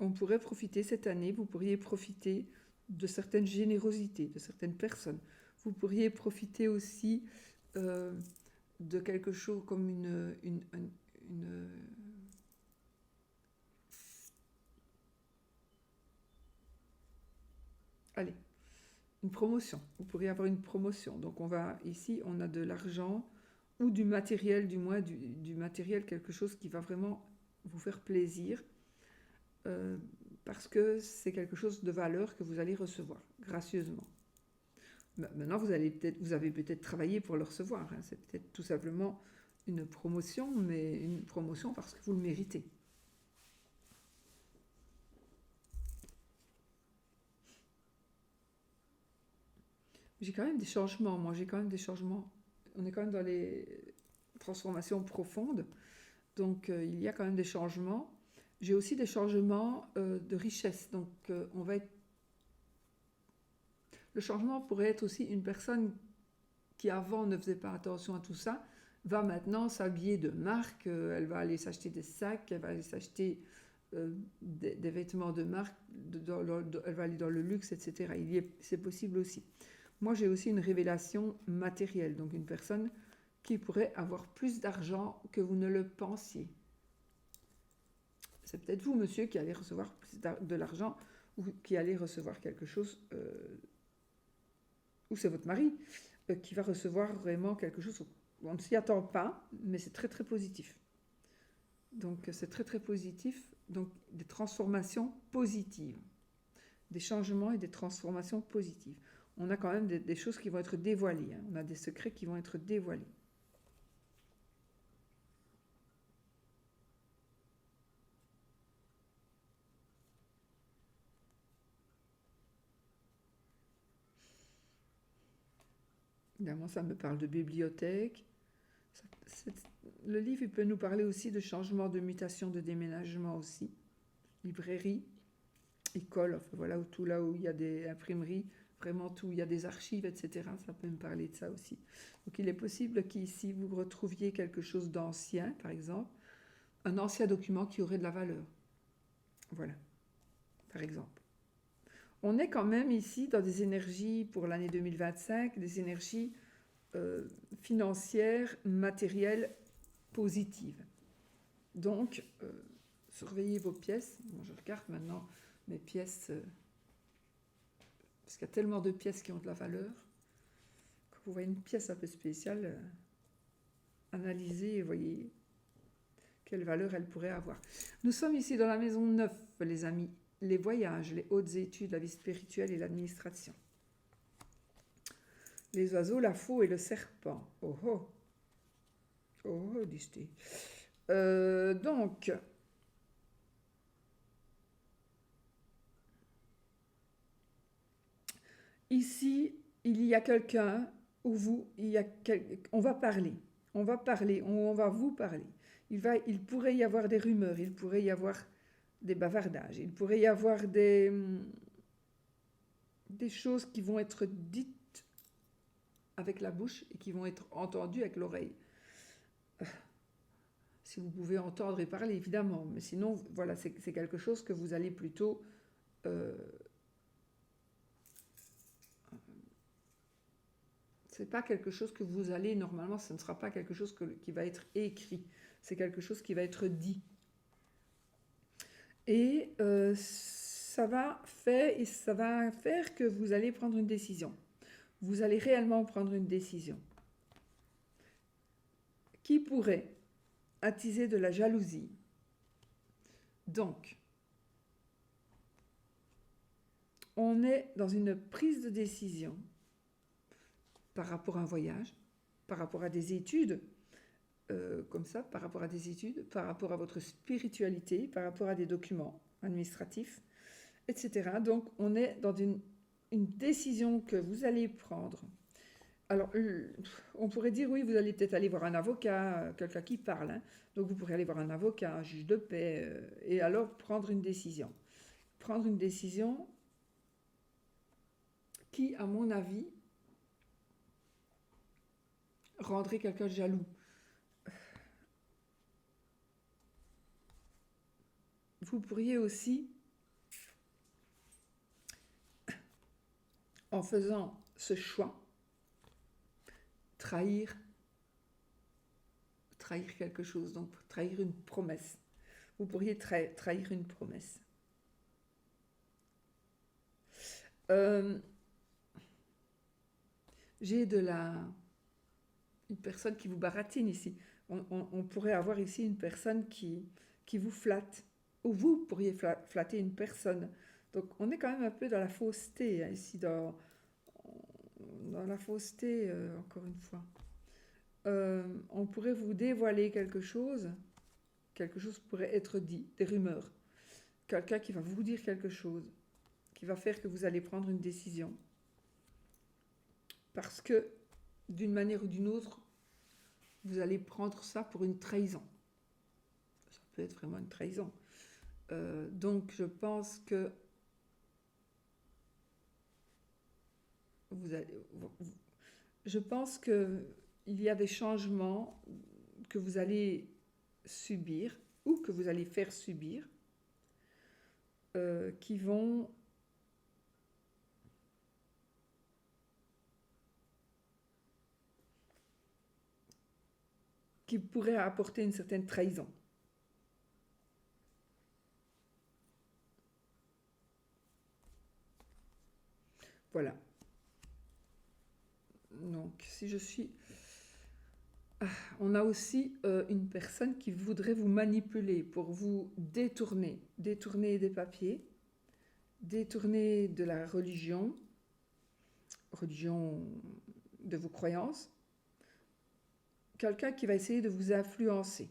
on pourrait profiter cette année, vous pourriez profiter de certaines générosités, de certaines personnes. Vous pourriez profiter aussi de quelque chose comme une promotion. Vous pourriez avoir une promotion. Donc ici, on a de l'argent, ou du matériel, du moins du matériel, quelque chose qui va vraiment vous faire plaisir, euh, parce que c'est quelque chose de valeur que vous allez recevoir gracieusement. Maintenant, vous avez peut-être travaillé pour le recevoir, hein. C'est peut-être tout simplement une promotion, mais une promotion parce que vous le méritez. J'ai quand même des changements, moi, j'ai quand même des changements. On est quand même dans les transformations profondes, donc il y a quand même des changements. J'ai aussi des changements de richesse, donc on va être... Le changement pourrait être aussi une personne qui avant ne faisait pas attention à tout ça, va maintenant s'habiller de marque, elle va aller s'acheter des sacs, elle va aller s'acheter des vêtements de marque, elle va aller dans le luxe, etc. C'est possible aussi. Moi, j'ai aussi une révélation matérielle, donc une personne qui pourrait avoir plus d'argent que vous ne le pensiez. C'est peut-être vous, monsieur, qui allez recevoir plus de l'argent ou qui allez recevoir quelque chose, ou c'est votre mari qui va recevoir vraiment quelque chose. On ne s'y attend pas, mais c'est très très positif. Donc c'est très très positif. Donc des transformations positives, des changements et des transformations positives. On a quand même des choses qui vont être dévoilées, hein. On a des secrets qui vont être dévoilés. Évidemment, ça me parle de bibliothèque. Le livre, il peut nous parler aussi de changement, de mutation, de déménagement aussi. Librairie, école, enfin voilà, tout là où il y a des imprimeries, vraiment tout, il y a des archives, etc. Ça peut me parler de ça aussi. Donc il est possible qu'ici vous retrouviez quelque chose d'ancien, par exemple, un ancien document qui aurait de la valeur. Voilà, par exemple. On est quand même ici dans des énergies pour l'année 2025, des énergies financières, matérielles, positives. Donc, surveillez vos pièces. Bon, je regarde maintenant mes pièces, parce qu'il y a tellement de pièces qui ont de la valeur. Quand vous voyez une pièce un peu spéciale, analysez et voyez quelle valeur elle pourrait avoir. Nous sommes ici dans la maison 9, les amis. Les voyages, les hautes études, la vie spirituelle et l'administration. Les oiseaux, la faux et le serpent. Oh oh. Oh oh, dis-tu. Donc, ici, il y a quelqu'un où vous, on va parler. On va parler, on va vous parler. Il pourrait y avoir des rumeurs, il pourrait y avoir des bavardages, il pourrait y avoir des choses qui vont être dites avec la bouche et qui vont être entendues avec l'oreille. Si vous pouvez entendre et parler, évidemment, mais sinon, voilà, c'est quelque chose que vous allez plutôt... c'est pas quelque chose que vous allez, normalement, ce ne sera pas quelque chose qui va être écrit, c'est quelque chose qui va être dit. Et ça va faire que vous allez prendre une décision. Vous allez réellement prendre une décision qui pourrait attiser de la jalousie. Donc, on est dans une prise de décision par rapport à un voyage, par rapport à des études, comme ça, par rapport à des études, par rapport à votre spiritualité, par rapport à des documents administratifs, etc. Donc, on est dans une décision que vous allez prendre. Alors, on pourrait dire, oui, vous allez peut-être aller voir un avocat, quelqu'un qui parle, hein. Donc, vous pourrez aller voir un avocat, un juge de paix, et alors prendre une décision. Prendre une décision qui, à mon avis, rendrait quelqu'un jaloux. Vous pourriez aussi, en faisant ce choix, trahir quelque chose, donc trahir une promesse. Vous pourriez trahir une promesse. J'ai une personne qui vous baratine ici. On pourrait avoir ici une personne qui vous flatte, ou vous pourriez flatter une personne. Donc on est quand même un peu dans la fausseté, hein, ici, dans la fausseté, encore une fois. On pourrait vous dévoiler quelque chose pourrait être dit, des rumeurs. Quelqu'un qui va vous dire quelque chose, qui va faire que vous allez prendre une décision. Parce que, d'une manière ou d'une autre, vous allez prendre ça pour une trahison. Ça peut être vraiment une trahison. Donc, je pense que je pense qu'il y a des changements que vous allez subir ou que vous allez faire subir qui pourraient apporter une certaine trahison. Voilà. Donc, si je suis... on a aussi une personne qui voudrait vous manipuler pour vous détourner des papiers, détourner de la religion de vos croyances, quelqu'un qui va essayer de vous influencer,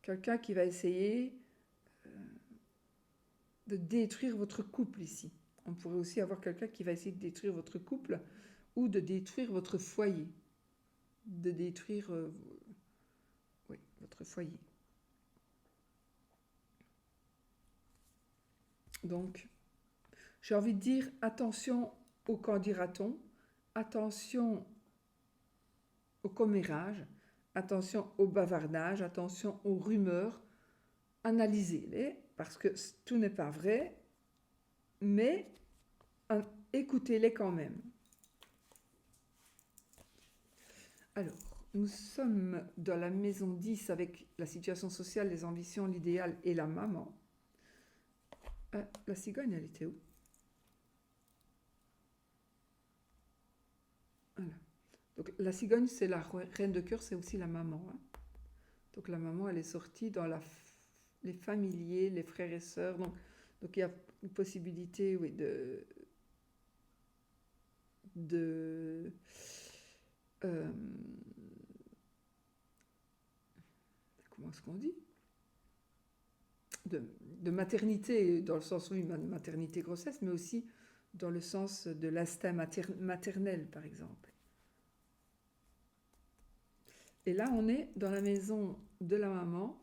quelqu'un qui va essayer de détruire votre couple ici. On pourrait aussi avoir quelqu'un qui va essayer de détruire votre couple ou de détruire votre foyer, de détruire votre foyer. Donc, j'ai envie de dire attention au qu'en dira-t-on, attention au commérage, attention au bavardage, attention aux rumeurs, analysez-les parce que tout n'est pas vrai, mais écoutez-les quand même. Alors, nous sommes dans la maison 10 avec la situation sociale, les ambitions, l'idéal et la maman. La cigogne, elle était où? Voilà. Donc, la cigogne, c'est la reine de cœur, c'est aussi la maman. Hein. Donc, la maman, elle est sortie dans les familiers, les frères et sœurs. Donc il y a une possibilité, oui, comment est-ce qu'on dit, de maternité, dans le sens, oui, maternité, grossesse, mais aussi dans le sens de l'instinct maternel, par exemple. Et là, on est dans la maison de la maman,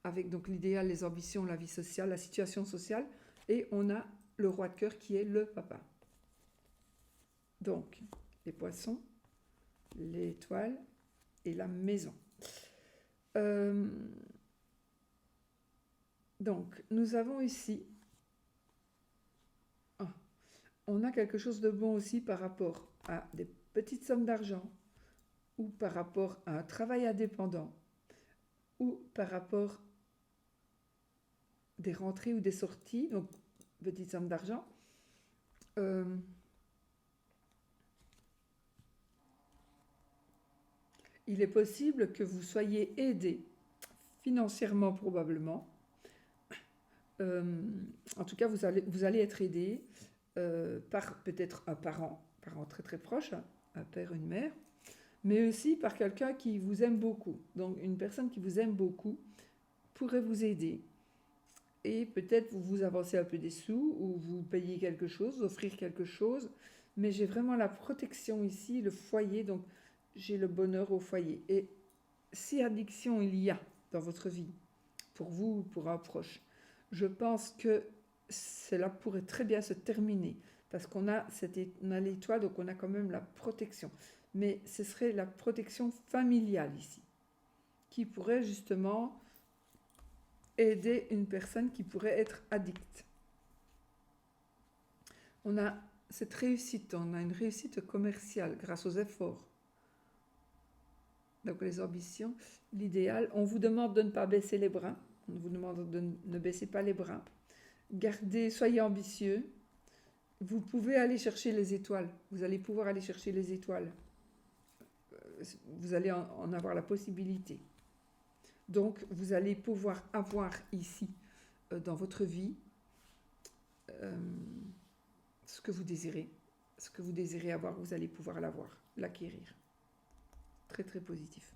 avec donc l'idéal, les ambitions, la vie sociale, la situation sociale, et on a le roi de cœur qui est le papa. Donc, les poissons, l'étoile et la maison. Donc, nous avons ici, on a quelque chose de bon aussi par rapport à des petites sommes d'argent, ou par rapport à un travail indépendant, ou par rapport des rentrées ou des sorties, donc petites sommes d'argent. Il est possible que vous soyez aidé financièrement probablement. En tout cas, vous allez être aidé par peut-être un parent très très proche, un père, une mère, mais aussi par quelqu'un qui vous aime beaucoup. Donc une personne qui vous aime beaucoup pourrait vous aider. Et peut-être vous avancez un peu des sous ou vous payez quelque chose, offrir quelque chose. Mais j'ai vraiment la protection ici, le foyer, donc j'ai le bonheur au foyer. Et si addiction il y a dans votre vie, pour vous ou pour un proche, je pense que cela pourrait très bien se terminer. Parce qu'on a l'étoile, donc on a quand même la protection. Mais ce serait la protection familiale ici, qui pourrait justement aider une personne qui pourrait être addicte. On a cette réussite, on a une réussite commerciale grâce aux efforts. Donc les ambitions, l'idéal, on vous demande de ne pas baisser les bras, on vous demande de ne baisser pas les bras. Gardez, soyez ambitieux. Vous pouvez aller chercher les étoiles, vous allez pouvoir aller chercher les étoiles. vous allez en avoir la possibilité. Donc, vous allez pouvoir avoir ici, dans votre vie, ce que vous désirez. Ce que vous désirez avoir, vous allez pouvoir l'avoir, l'acquérir. Très, très positif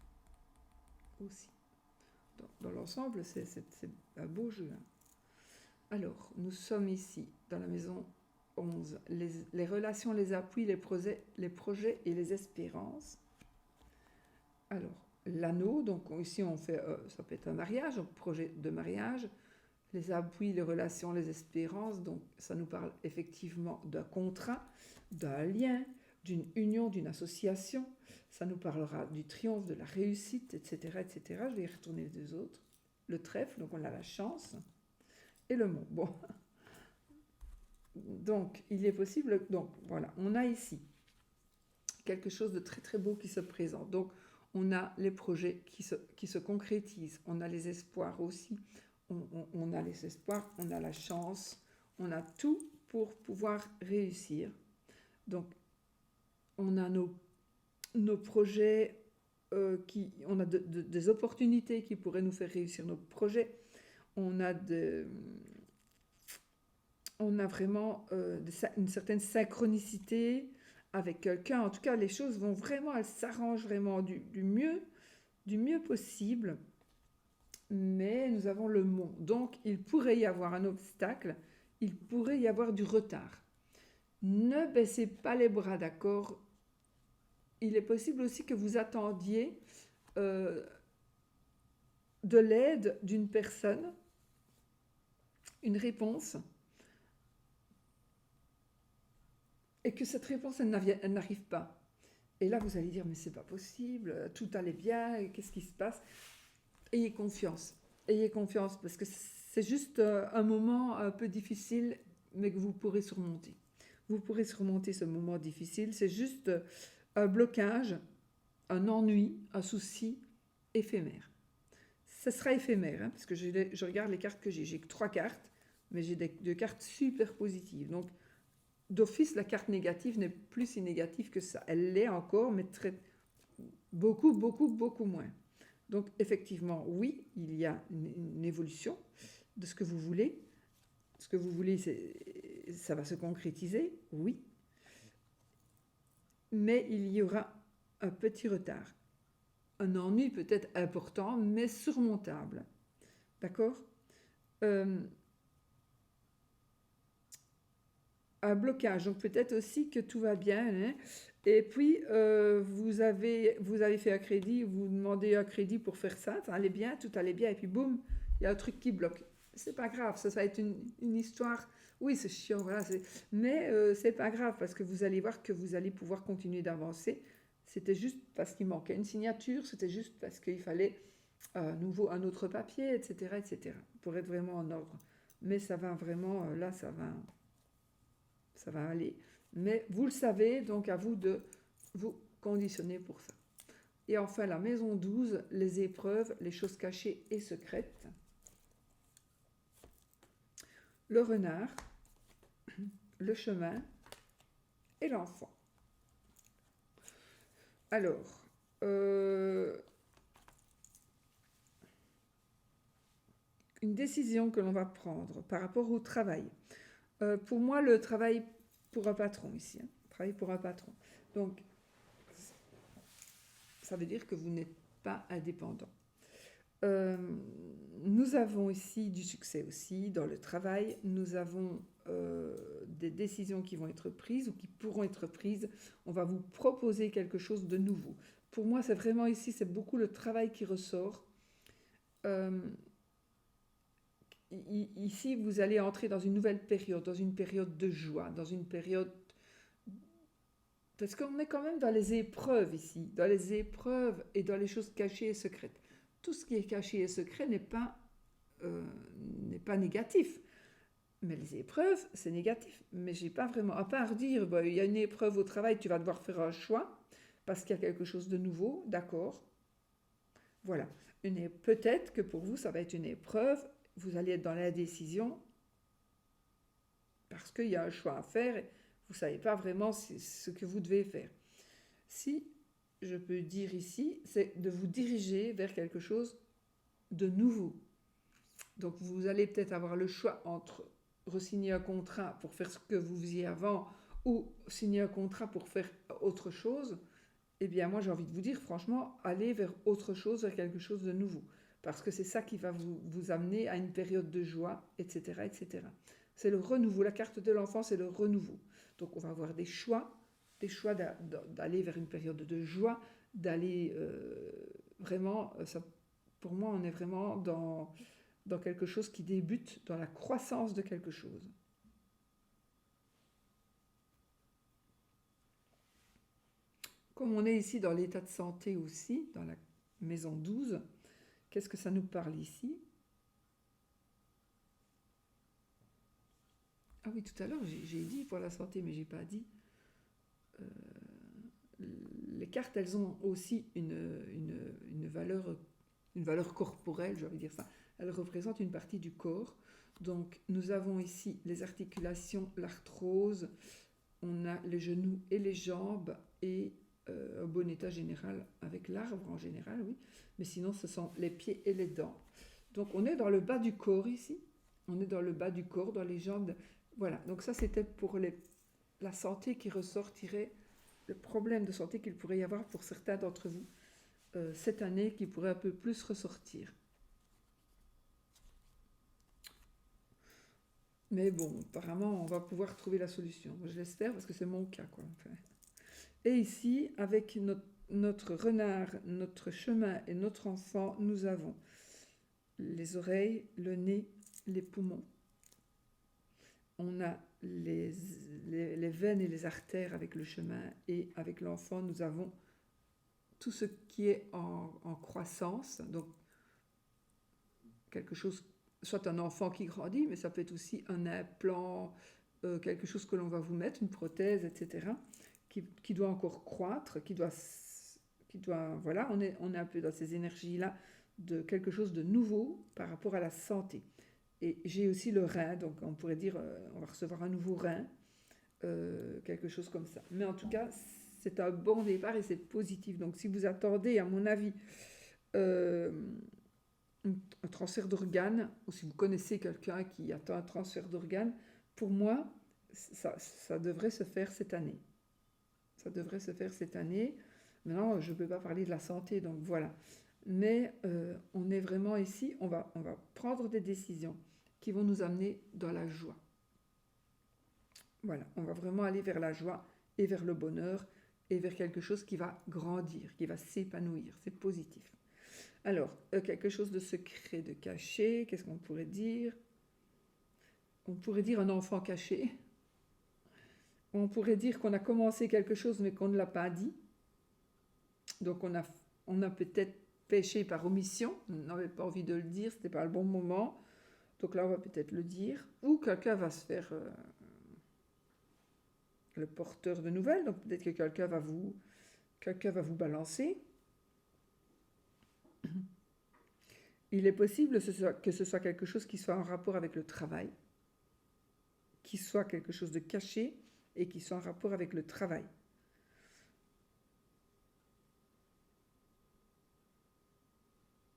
aussi. Dans l'ensemble, c'est un beau jeu. Hein. Alors, nous sommes ici, dans la maison 11. Les relations, les appuis, les projets et les espérances. Alors, l'anneau, donc ici on fait, ça peut être un mariage, donc projet de mariage. Les appuis, les relations, les espérances, donc ça nous parle effectivement d'un contrat, d'un lien, d'une union, d'une association. Ça nous parlera du triomphe, de la réussite, etc., etc. Je vais y retourner les deux autres. Le trèfle, donc on a la chance, et le mont. Bon. Donc, il est possible, donc voilà, on a ici quelque chose de très très beau qui se présente. Donc, on a les projets qui se concrétisent, on a les espoirs aussi, on a les espoirs, on a la chance, on a tout pour pouvoir réussir. Donc, on a nos projets, on a des opportunités qui pourraient nous faire réussir nos projets. On a vraiment une certaine synchronicité avec quelqu'un. En tout cas, les choses vont vraiment, elles s'arrangent vraiment du mieux possible. Mais nous avons le mont. Donc, il pourrait y avoir un obstacle, il pourrait y avoir du retard. Ne baissez pas les bras, d'accord? Il est possible aussi que vous attendiez de l'aide d'une personne, une réponse, et que cette réponse, elle n'arrive pas. Et là, vous allez dire, mais c'est pas possible, tout allait bien, qu'est-ce qui se passe? Ayez confiance, parce que c'est juste un moment un peu difficile, mais que vous pourrez surmonter. Vous pourrez surmonter ce moment difficile, c'est juste un blocage, un ennui, un souci éphémère. Ce sera éphémère, hein, parce que je regarde les cartes que j'ai que 3 cartes, mais j'ai deux cartes super positives. Donc, d'office, la carte négative n'est plus si négative que ça. Elle l'est encore, mais beaucoup moins. Donc, effectivement, oui, il y a une évolution de ce que vous voulez. Ce que vous voulez, ça va se concrétiser, oui. Mais il y aura un petit retard. Un ennui peut-être important, mais surmontable. D'accord? Un blocage. Donc, peut-être aussi que tout va bien, hein. Et puis, vous avez fait un crédit, vous demandez un crédit pour faire ça, ça allait bien, tout allait bien, et puis boum, il y a un truc qui bloque. C'est pas grave, ça va être une histoire. Oui, c'est chiant, voilà, mais c'est pas grave parce que vous allez voir que vous allez pouvoir continuer d'avancer. C'était juste parce qu'il manquait une signature, c'était juste parce qu'il fallait un autre papier, etc., etc., pour être vraiment en ordre. Mais ça va vraiment, là, ça va aller. Mais vous le savez, donc à vous de vous conditionner pour ça. Et enfin, la maison 12, les épreuves, les choses cachées et secrètes. Le renard, le chemin et l'enfant. Alors, une décision que l'on va prendre par rapport au travail. Pour moi, le travail pour un patron ici, hein, travail pour un patron. Donc, ça veut dire que vous n'êtes pas indépendant. Nous avons ici du succès aussi dans le travail. Nous avons des décisions qui vont être prises ou qui pourront être prises. On va vous proposer quelque chose de nouveau. Pour moi, c'est vraiment ici, c'est beaucoup le travail qui ressort. Ici, vous allez entrer dans une nouvelle période, dans une période de joie, dans une période... Parce qu'on est quand même dans les épreuves ici, dans les épreuves et dans les choses cachées et secrètes. Tout ce qui est caché et secret n'est pas négatif. Mais les épreuves, c'est négatif. Mais j'ai pas vraiment... À part dire, bah, il y a une épreuve au travail, tu vas devoir faire un choix, parce qu'il y a quelque chose de nouveau, d'accord. Voilà. Peut-être que pour vous, ça va être une épreuve, vous allez être dans l'indécision, parce qu'il y a un choix à faire, et vous ne savez pas vraiment ce que vous devez faire. Si je peux dire ici, c'est de vous diriger vers quelque chose de nouveau. Donc vous allez peut-être avoir le choix entre re-signer un contrat pour faire ce que vous faisiez avant ou signer un contrat pour faire autre chose. Eh bien moi j'ai envie de vous dire franchement, allez vers autre chose, vers quelque chose de nouveau. Parce que c'est ça qui va vous amener à une période de joie, etc. etc. C'est le renouveau. La carte de l'enfant, c'est le renouveau. Donc on va avoir des choix d'aller vers une période de joie, d'aller vraiment, ça, pour moi on est vraiment dans quelque chose qui débute, dans la croissance de quelque chose. Comme on est ici dans l'état de santé aussi, dans la maison 12, qu'est-ce que ça nous parle ici? Ah oui, tout à l'heure, j'ai dit pour la santé, mais j'ai pas dit. Euh, les cartes, elles ont aussi une valeur corporelle, je vais dire ça. Elles représentent une partie du corps. Donc, nous avons ici les articulations, l'arthrose, on a les genoux et les jambes et un bon état général avec l'arbre en général, oui. Mais sinon, ce sont les pieds et les dents. Donc, on est dans le bas du corps ici. On est dans le bas du corps, dans les jambes. Voilà, donc ça, c'était pour la santé qui ressortirait, le problème de santé qu'il pourrait y avoir pour certains d'entre vous cette année qui pourrait un peu plus ressortir. Mais bon, apparemment, on va pouvoir trouver la solution. Je l'espère parce que c'est mon cas, quoi. Enfin. Et ici, avec notre renard, notre chemin et notre enfant, nous avons les oreilles, le nez, les poumons. On a les veines et les artères avec le chemin, et avec l'enfant, nous avons tout ce qui est en croissance, donc quelque chose, soit un enfant qui grandit, mais ça peut être aussi un implant, quelque chose que l'on va vous mettre, une prothèse, etc., qui doit encore croître, qui doit voilà, on est un peu dans ces énergies-là de quelque chose de nouveau par rapport à la santé. Et j'ai aussi le rein, donc on pourrait dire, on va recevoir un nouveau rein, quelque chose comme ça. Mais en tout cas, c'est un bon départ et c'est positif. Donc si vous attendez, à mon avis, un transfert d'organes, ou si vous connaissez quelqu'un qui attend un transfert d'organes, pour moi, ça devrait se faire cette année. Ça devrait se faire cette année. Maintenant, je ne peux pas parler de la santé, donc voilà. Mais on est vraiment ici, on va prendre des décisions qui vont nous amener dans la joie. Voilà, on va vraiment aller vers la joie et vers le bonheur et vers quelque chose qui va grandir, qui va s'épanouir. C'est positif. Alors, quelque chose de secret, de caché, qu'est-ce qu'on pourrait dire? On pourrait dire un enfant caché. On pourrait dire qu'on a commencé quelque chose mais qu'on ne l'a pas dit. Donc on a peut-être péché par omission, on n'avait pas envie de le dire, c'était pas le bon moment. Donc là on va peut-être le dire. Ou quelqu'un va se faire le porteur de nouvelles, donc peut-être que quelqu'un va vous balancer. Il est possible que ce soit quelque chose qui soit en rapport avec le travail, qui soit quelque chose de caché et qui soit en rapport avec le travail.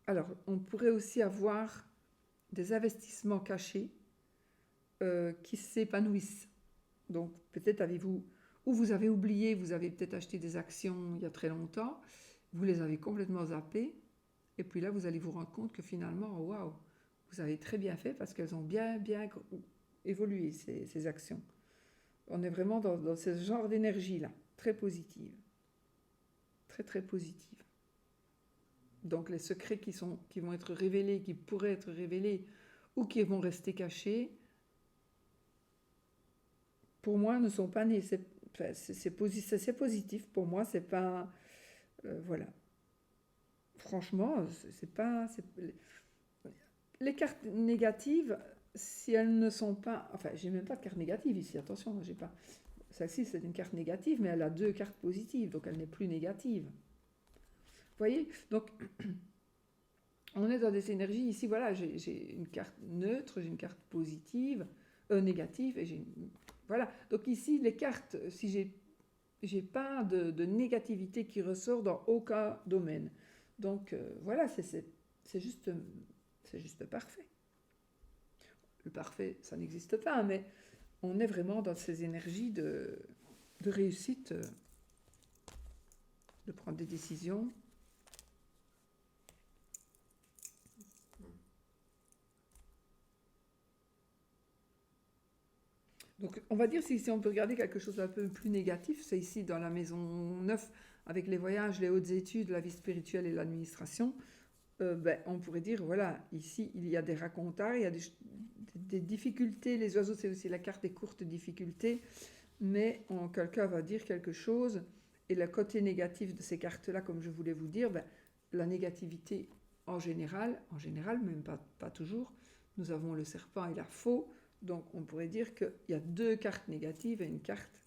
Alors, on pourrait aussi avoir des investissements cachés qui s'épanouissent. Donc, peut-être avez-vous, ou vous avez oublié, vous avez peut-être acheté des actions il y a très longtemps, vous les avez complètement zappées, et puis là, vous allez vous rendre compte que finalement, waouh, vous avez très bien fait parce qu'elles ont bien évolué, ces actions. On est vraiment dans ce genre d'énergie-là, très positive. Très, très positive. Donc, les secrets qui vont être révélés, qui pourraient être révélés, ou qui vont rester cachés, pour moi, ne sont pas nés. C'est positif. Pour moi, c'est pas. Voilà. Franchement, c'est pas. Les cartes négatives, si elles ne sont pas. Enfin, j'ai même pas de carte négative ici, attention, j'ai pas. Celle-ci, c'est une carte négative, mais elle a 2 cartes positives, donc elle n'est plus négative. Vous voyez? Donc, on est dans des énergies. Ici, voilà, j'ai une carte neutre, j'ai une carte positive, négative, et voilà. Donc ici, les cartes, si j'ai j'ai pas de négativité qui ressort dans aucun domaine. Donc voilà, c'est juste parfait. Le parfait, ça n'existe pas, mais on est vraiment dans ces énergies de réussite, de prendre des décisions. Donc, on va dire si on peut regarder quelque chose d'un peu plus négatif, c'est ici dans la maison 9, avec les voyages, les hautes études, la vie spirituelle et l'administration. On pourrait dire, voilà, ici, il y a des racontars, il y a des difficultés. Les oiseaux, c'est aussi la carte des courtes difficultés, mais quelqu'un va dire quelque chose, et le côté négatif de ces cartes-là, comme je voulais vous dire, la négativité en général, même pas toujours, nous avons le serpent et la faux. Donc on pourrait dire qu'il y a deux cartes négatives et une carte,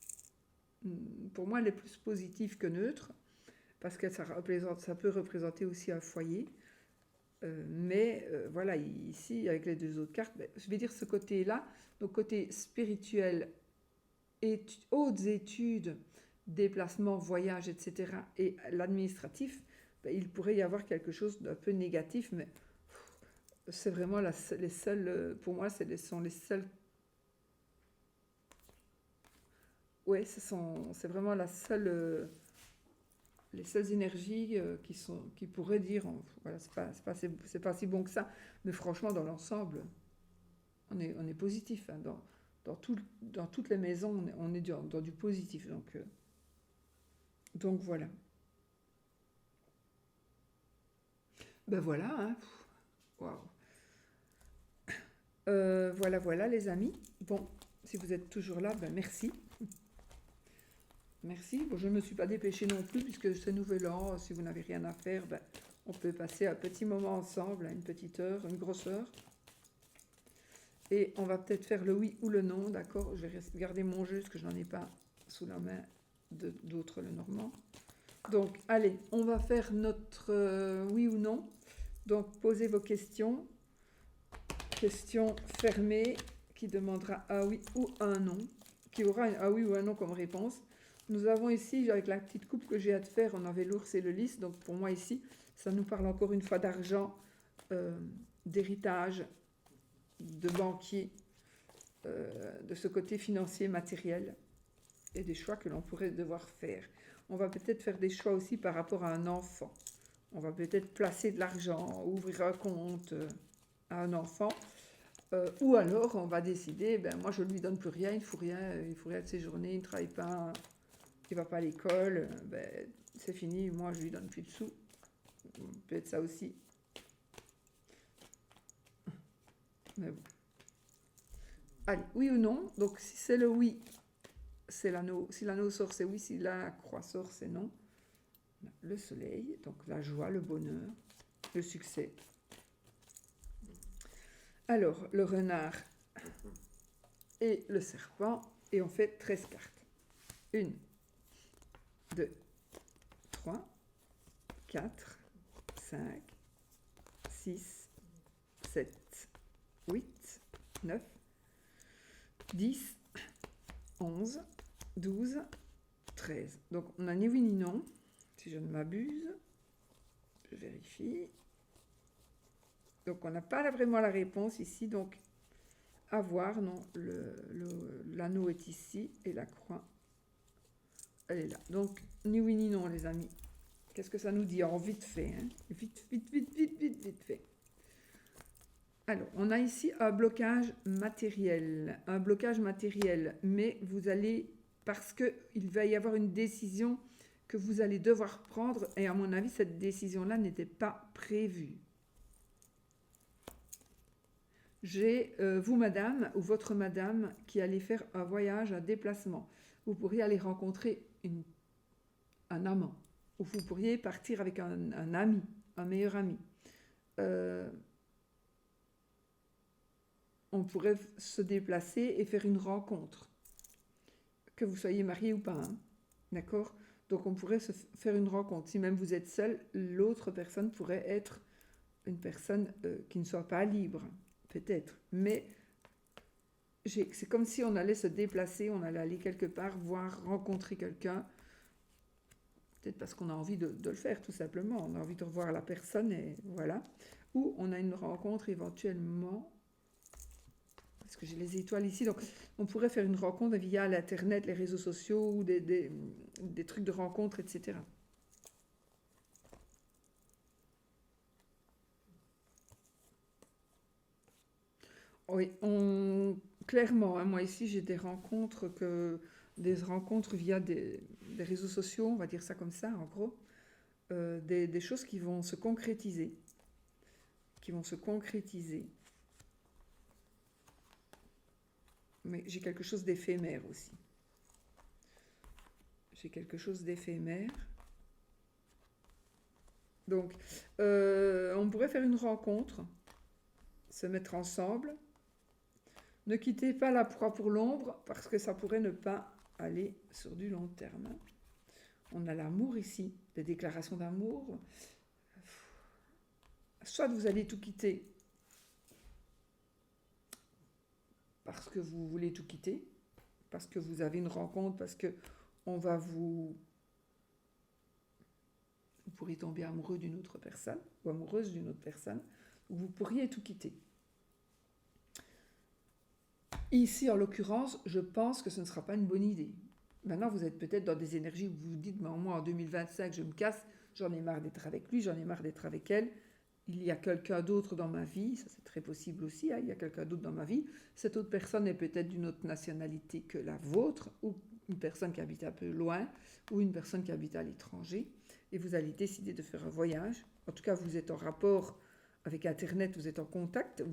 pour moi, elle est plus positive que neutre, parce que ça peut représenter aussi un foyer. Voilà, ici, avec les deux autres cartes, je vais dire ce côté-là, donc côté spirituel, hautes études, déplacements, voyages, etc., et l'administratif, il pourrait y avoir quelque chose d'un peu négatif, mais c'est vraiment les seuls, pour moi, sont les seuls. Ouais, c'est vraiment les seules énergies qui pourraient dire, voilà, c'est pas si bon que ça, mais franchement, dans l'ensemble, on est positif. Hein, dans toutes les maisons, on est dans du positif. Donc voilà. Ben voilà, hein. Waouh. Voilà les amis. Bon, si vous êtes toujours là, merci. Merci. Bon, je ne me suis pas dépêchée non plus, puisque ce nouvel an, si vous n'avez rien à faire, on peut passer un petit moment ensemble, une petite heure, une grosse heure. Et on va peut-être faire le oui ou le non, d'accord? Je vais garder mon jeu, parce que je n'en ai pas sous la main d'autres le normand. Donc, allez, on va faire notre oui ou non. Donc, posez vos questions. Question fermée, qui demandera un oui ou un non, qui aura un oui ou un non comme réponse. Nous avons ici, avec la petite coupe que j'ai à te faire, on avait l'ours et le lys. Donc, pour moi, ici, ça nous parle encore une fois d'argent, d'héritage, de banquier, de ce côté financier, matériel, et des choix que l'on pourrait devoir faire. On va peut-être faire des choix aussi par rapport à un enfant. On va peut-être placer de l'argent, ouvrir un compte à un enfant, ou alors on va décider, moi je ne lui donne plus rien, il faut rien de ses journées, il ne travaille pas, il ne va pas à l'école, c'est fini, moi je lui donne plus de sous. Peut-être ça aussi. Mais bon. Allez, oui ou non? Donc si c'est le oui, c'est l'anneau. Si l'anneau sort, c'est oui. Si la croix sort, c'est non. Le soleil, donc la joie, le bonheur, le succès. Alors, le renard et le serpent. Et on fait 13 cartes. 1, 2, 3, 4, 5, 6, 7, 8, 9, 10, 11, 12, 13. Donc, on n'a ni oui ni non, si je ne m'abuse. Je vérifie. Donc, on n'a pas vraiment la réponse ici. Donc, à voir, non. L'anneau est ici et la croix, elle est là. Donc, ni oui ni non, les amis. Qu'est-ce que ça nous dit? En vite fait. Hein, vite fait. Alors, on a ici un blocage matériel. Mais vous allez, parce qu'il va y avoir une décision que vous allez devoir prendre, et à mon avis, cette décision-là n'était pas prévue. J'ai vous, madame, ou votre madame, qui allez faire un voyage, un déplacement. Vous pourriez aller rencontrer un amant, ou vous pourriez partir avec un ami, un meilleur ami. On pourrait se déplacer et faire une rencontre, que vous soyez marié ou pas, hein, d'accord? Donc on pourrait se faire une rencontre. Si même vous êtes seul, l'autre personne pourrait être une personne qui ne soit pas libre, peut-être. Mais c'est comme si on allait se déplacer, on allait aller quelque part, voir, rencontrer quelqu'un. peut-être parce qu'on a envie de le faire tout simplement, on a envie de revoir la personne et voilà. Ou on a une rencontre éventuellement, parce que j'ai les étoiles ici, donc on pourrait faire une rencontre via l'internet, les réseaux sociaux ou des trucs de rencontre, etc. Oui, clairement, hein, moi ici j'ai des rencontres via des réseaux sociaux, on va dire ça comme ça, en gros, des choses qui vont se concrétiser, qui vont se concrétiser. Mais j'ai quelque chose d'éphémère aussi. J'ai quelque chose d'éphémère. Donc, on pourrait faire une rencontre, se mettre ensemble. Ne quittez pas la proie pour l'ombre parce que ça pourrait ne pas aller sur du long terme. On a l'amour ici, des déclarations d'amour. Soit vous allez tout quitter parce que vous voulez tout quitter, parce que vous avez une rencontre, parce que on va vous pourriez tomber amoureux d'une autre personne ou amoureuse d'une autre personne, vous pourriez tout quitter. Ici, en l'occurrence, je pense que ce ne sera pas une bonne idée. Maintenant, vous êtes peut-être dans des énergies où vous vous dites, moi en 2025, je me casse, j'en ai marre d'être avec lui, j'en ai marre d'être avec elle. Il y a quelqu'un d'autre dans ma vie, ça c'est très possible aussi, hein, il y a quelqu'un d'autre dans ma vie. Cette autre personne est peut-être d'une autre nationalité que la vôtre, ou une personne qui habite un peu loin, ou une personne qui habite à l'étranger, et vous allez décider de faire un voyage. En tout cas, vous êtes en rapport avec Internet, vous êtes en contact,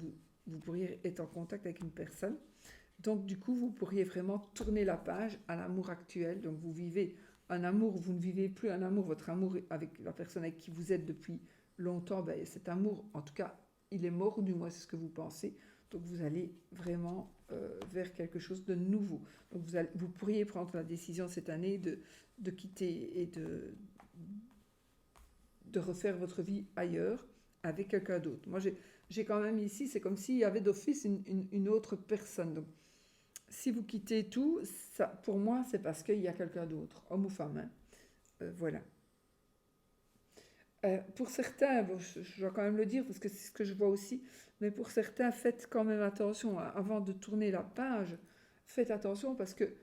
vous pourriez être en contact avec une personne. Donc du coup, vous pourriez vraiment tourner la page à l'amour actuel. Donc vous vivez un amour, vous ne vivez plus un amour, votre amour avec la personne avec qui vous êtes depuis longtemps, ben, cet amour, en tout cas, il est mort, ou du moins c'est ce que vous pensez. Donc vous allez vraiment vers quelque chose de nouveau. Donc vous pourriez prendre la décision cette année de quitter et de refaire votre vie ailleurs avec quelqu'un d'autre. Moi, j'ai quand même ici, c'est comme s'il y avait d'office une autre personne. Donc, si vous quittez tout, ça, pour moi, c'est parce qu'il y a quelqu'un d'autre, homme ou femme. Hein. Voilà. Pour certains, bon, je dois quand même le dire parce que c'est ce que je vois aussi, mais pour certains, faites quand même attention. Hein, avant de tourner la page, faites attention parce que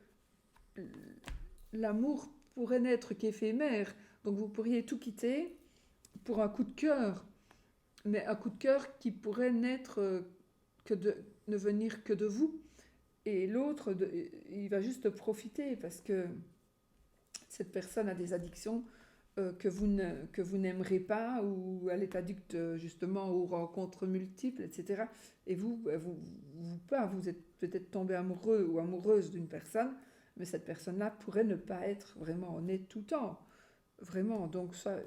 l'amour pourrait n'être qu'éphémère. Donc vous pourriez tout quitter pour un coup de cœur, mais un coup de cœur qui pourrait n'être ne venir que de vous. Et l'autre, il va juste profiter parce que cette personne a des addictions que vous n'aimerez pas, ou elle est addicte justement aux rencontres multiples, etc. Et vous êtes peut-être tombé amoureux ou amoureuse d'une personne, mais cette personne-là pourrait ne pas être vraiment honnête tout le temps. Vraiment, donc ça,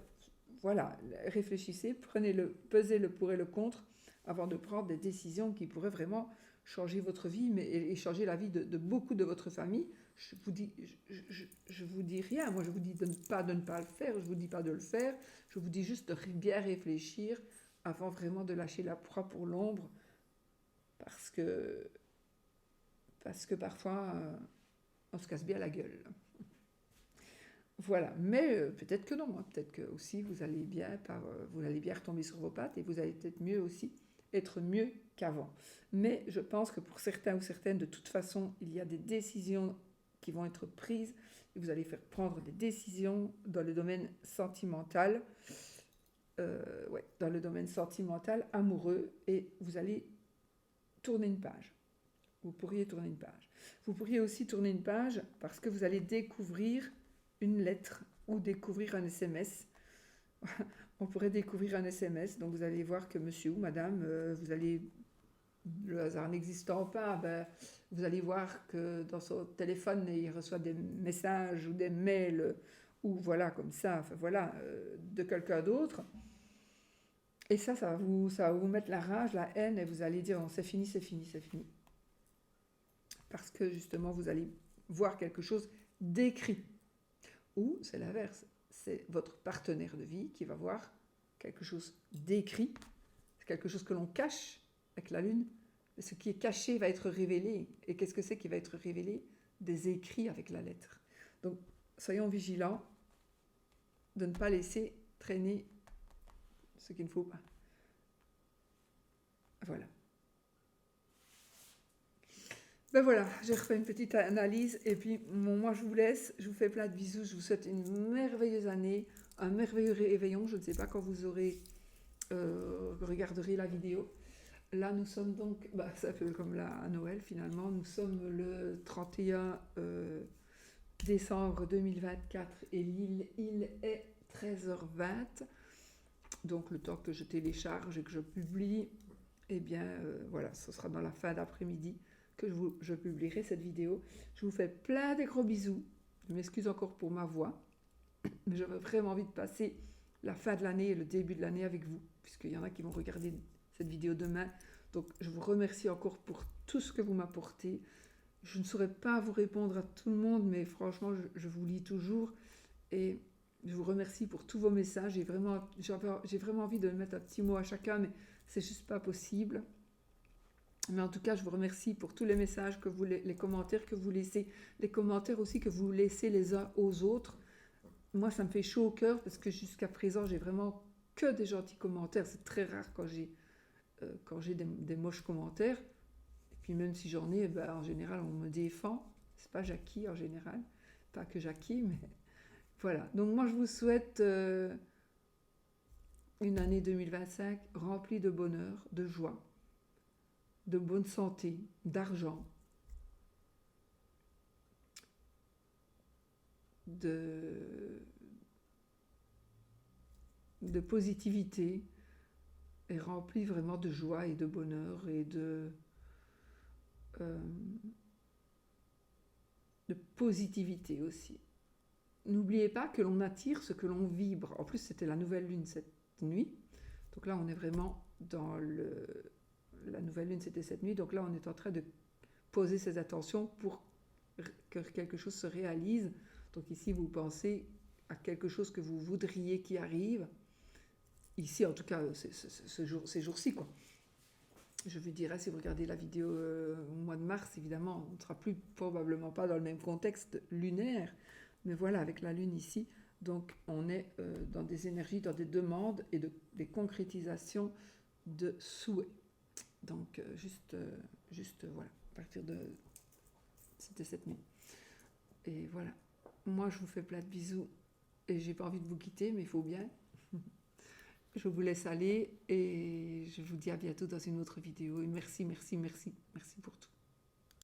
voilà, réfléchissez, pesez le pour et le contre avant de prendre des décisions qui pourraient vraiment changer votre vie et changer la vie de beaucoup de votre famille. Je vous dis rien, moi je vous dis de ne pas le faire, je vous dis pas de le faire, je vous dis juste de bien réfléchir avant vraiment de lâcher la proie pour l'ombre, parce que, parce que parfois on se casse bien la gueule. Voilà, mais peut-être que non, hein. Peut-être que aussi vous allez bien retomber sur vos pattes et vous allez peut-être mieux aussi être mieux qu'avant. Mais je pense que pour certains ou certaines, de toute façon, il y a des décisions qui vont être prises et vous allez faire prendre des décisions dans le domaine sentimental, dans le domaine sentimental, amoureux, et vous allez tourner une page. Vous pourriez tourner une page. Vous pourriez aussi tourner une page parce que vous allez découvrir une lettre ou découvrir un SMS. On pourrait découvrir un SMS, donc vous allez voir que monsieur ou madame, vous allez, le hasard n'existant pas, ben, vous allez voir que dans son téléphone, il reçoit des messages ou des mails, ou voilà, comme ça, enfin voilà, de quelqu'un d'autre. Et ça va vous mettre la rage, la haine, et vous allez dire, non, c'est fini, c'est fini, c'est fini. Parce que justement, vous allez voir quelque chose d'écrit. Ou c'est l'inverse, c'est votre partenaire de vie qui va voir quelque chose d'écrit, c'est quelque chose que l'on cache avec la lune, mais ce qui est caché va être révélé. Et qu'est-ce que c'est qui va être révélé? Des écrits avec la lettre. Donc soyons vigilants, de ne pas laisser traîner ce qu'il ne faut pas. Voilà. Ben voilà, j'ai refait une petite analyse et puis bon, moi je vous laisse, je vous fais plein de bisous, je vous souhaite une merveilleuse année, un merveilleux réveillon, je ne sais pas quand vous aurez regarderez la vidéo. Là nous sommes donc, bah, ça fait comme là à Noël finalement, nous sommes le 31 décembre 2024 et il est 13h20, donc le temps que je télécharge et que je publie, eh bien voilà, ce sera dans la fin d'après-midi que je publierai cette vidéo. Je vous fais plein de gros bisous. Je m'excuse encore pour ma voix, mais j'avais vraiment envie de passer la fin de l'année et le début de l'année avec vous, puisqu'il y en a qui vont regarder cette vidéo demain. Donc je vous remercie encore pour tout ce que vous m'apportez. Je ne saurais pas vous répondre à tout le monde, mais franchement, je vous lis toujours et je vous remercie pour tous vos messages. J'ai vraiment envie de mettre un petit mot à chacun, mais c'est juste pas possible. Mais en tout cas, je vous remercie pour tous les messages, les commentaires que vous laissez, les commentaires aussi que vous laissez les uns aux autres. Moi, ça me fait chaud au cœur parce que jusqu'à présent, j'ai vraiment que des gentils commentaires. C'est très rare quand j'ai des moches commentaires. Et puis même si j'en ai, ben, en général, on me défend. C'est pas Jackie en général. Pas que Jackie, mais voilà. Donc moi, je vous souhaite une année 2025 remplie de bonheur, de joie, de bonne santé, d'argent, de positivité, et remplie vraiment de joie et de bonheur et euh, de positivité aussi. N'oubliez pas que l'on attire ce que l'on vibre. En plus, c'était la nouvelle lune cette nuit. Donc là, on est vraiment dans la nouvelle lune, c'était cette nuit. Donc là, on est en train de poser ses attentions pour que quelque chose se réalise. Donc ici, vous pensez à quelque chose que vous voudriez qui arrive. Ici, en tout cas, ces jours-ci, quoi. Je vous dirai, si vous regardez la vidéo au mois de mars, évidemment, on ne sera probablement pas dans le même contexte lunaire. Mais voilà, avec la Lune ici, donc on est dans des énergies, dans des demandes et des concrétisations de souhaits. Donc juste voilà, à partir de... C'était cette nuit. Et voilà, moi je vous fais plein de bisous et j'ai pas envie de vous quitter, mais il faut bien. Je vous laisse aller et je vous dis à bientôt dans une autre vidéo. Et merci pour tout.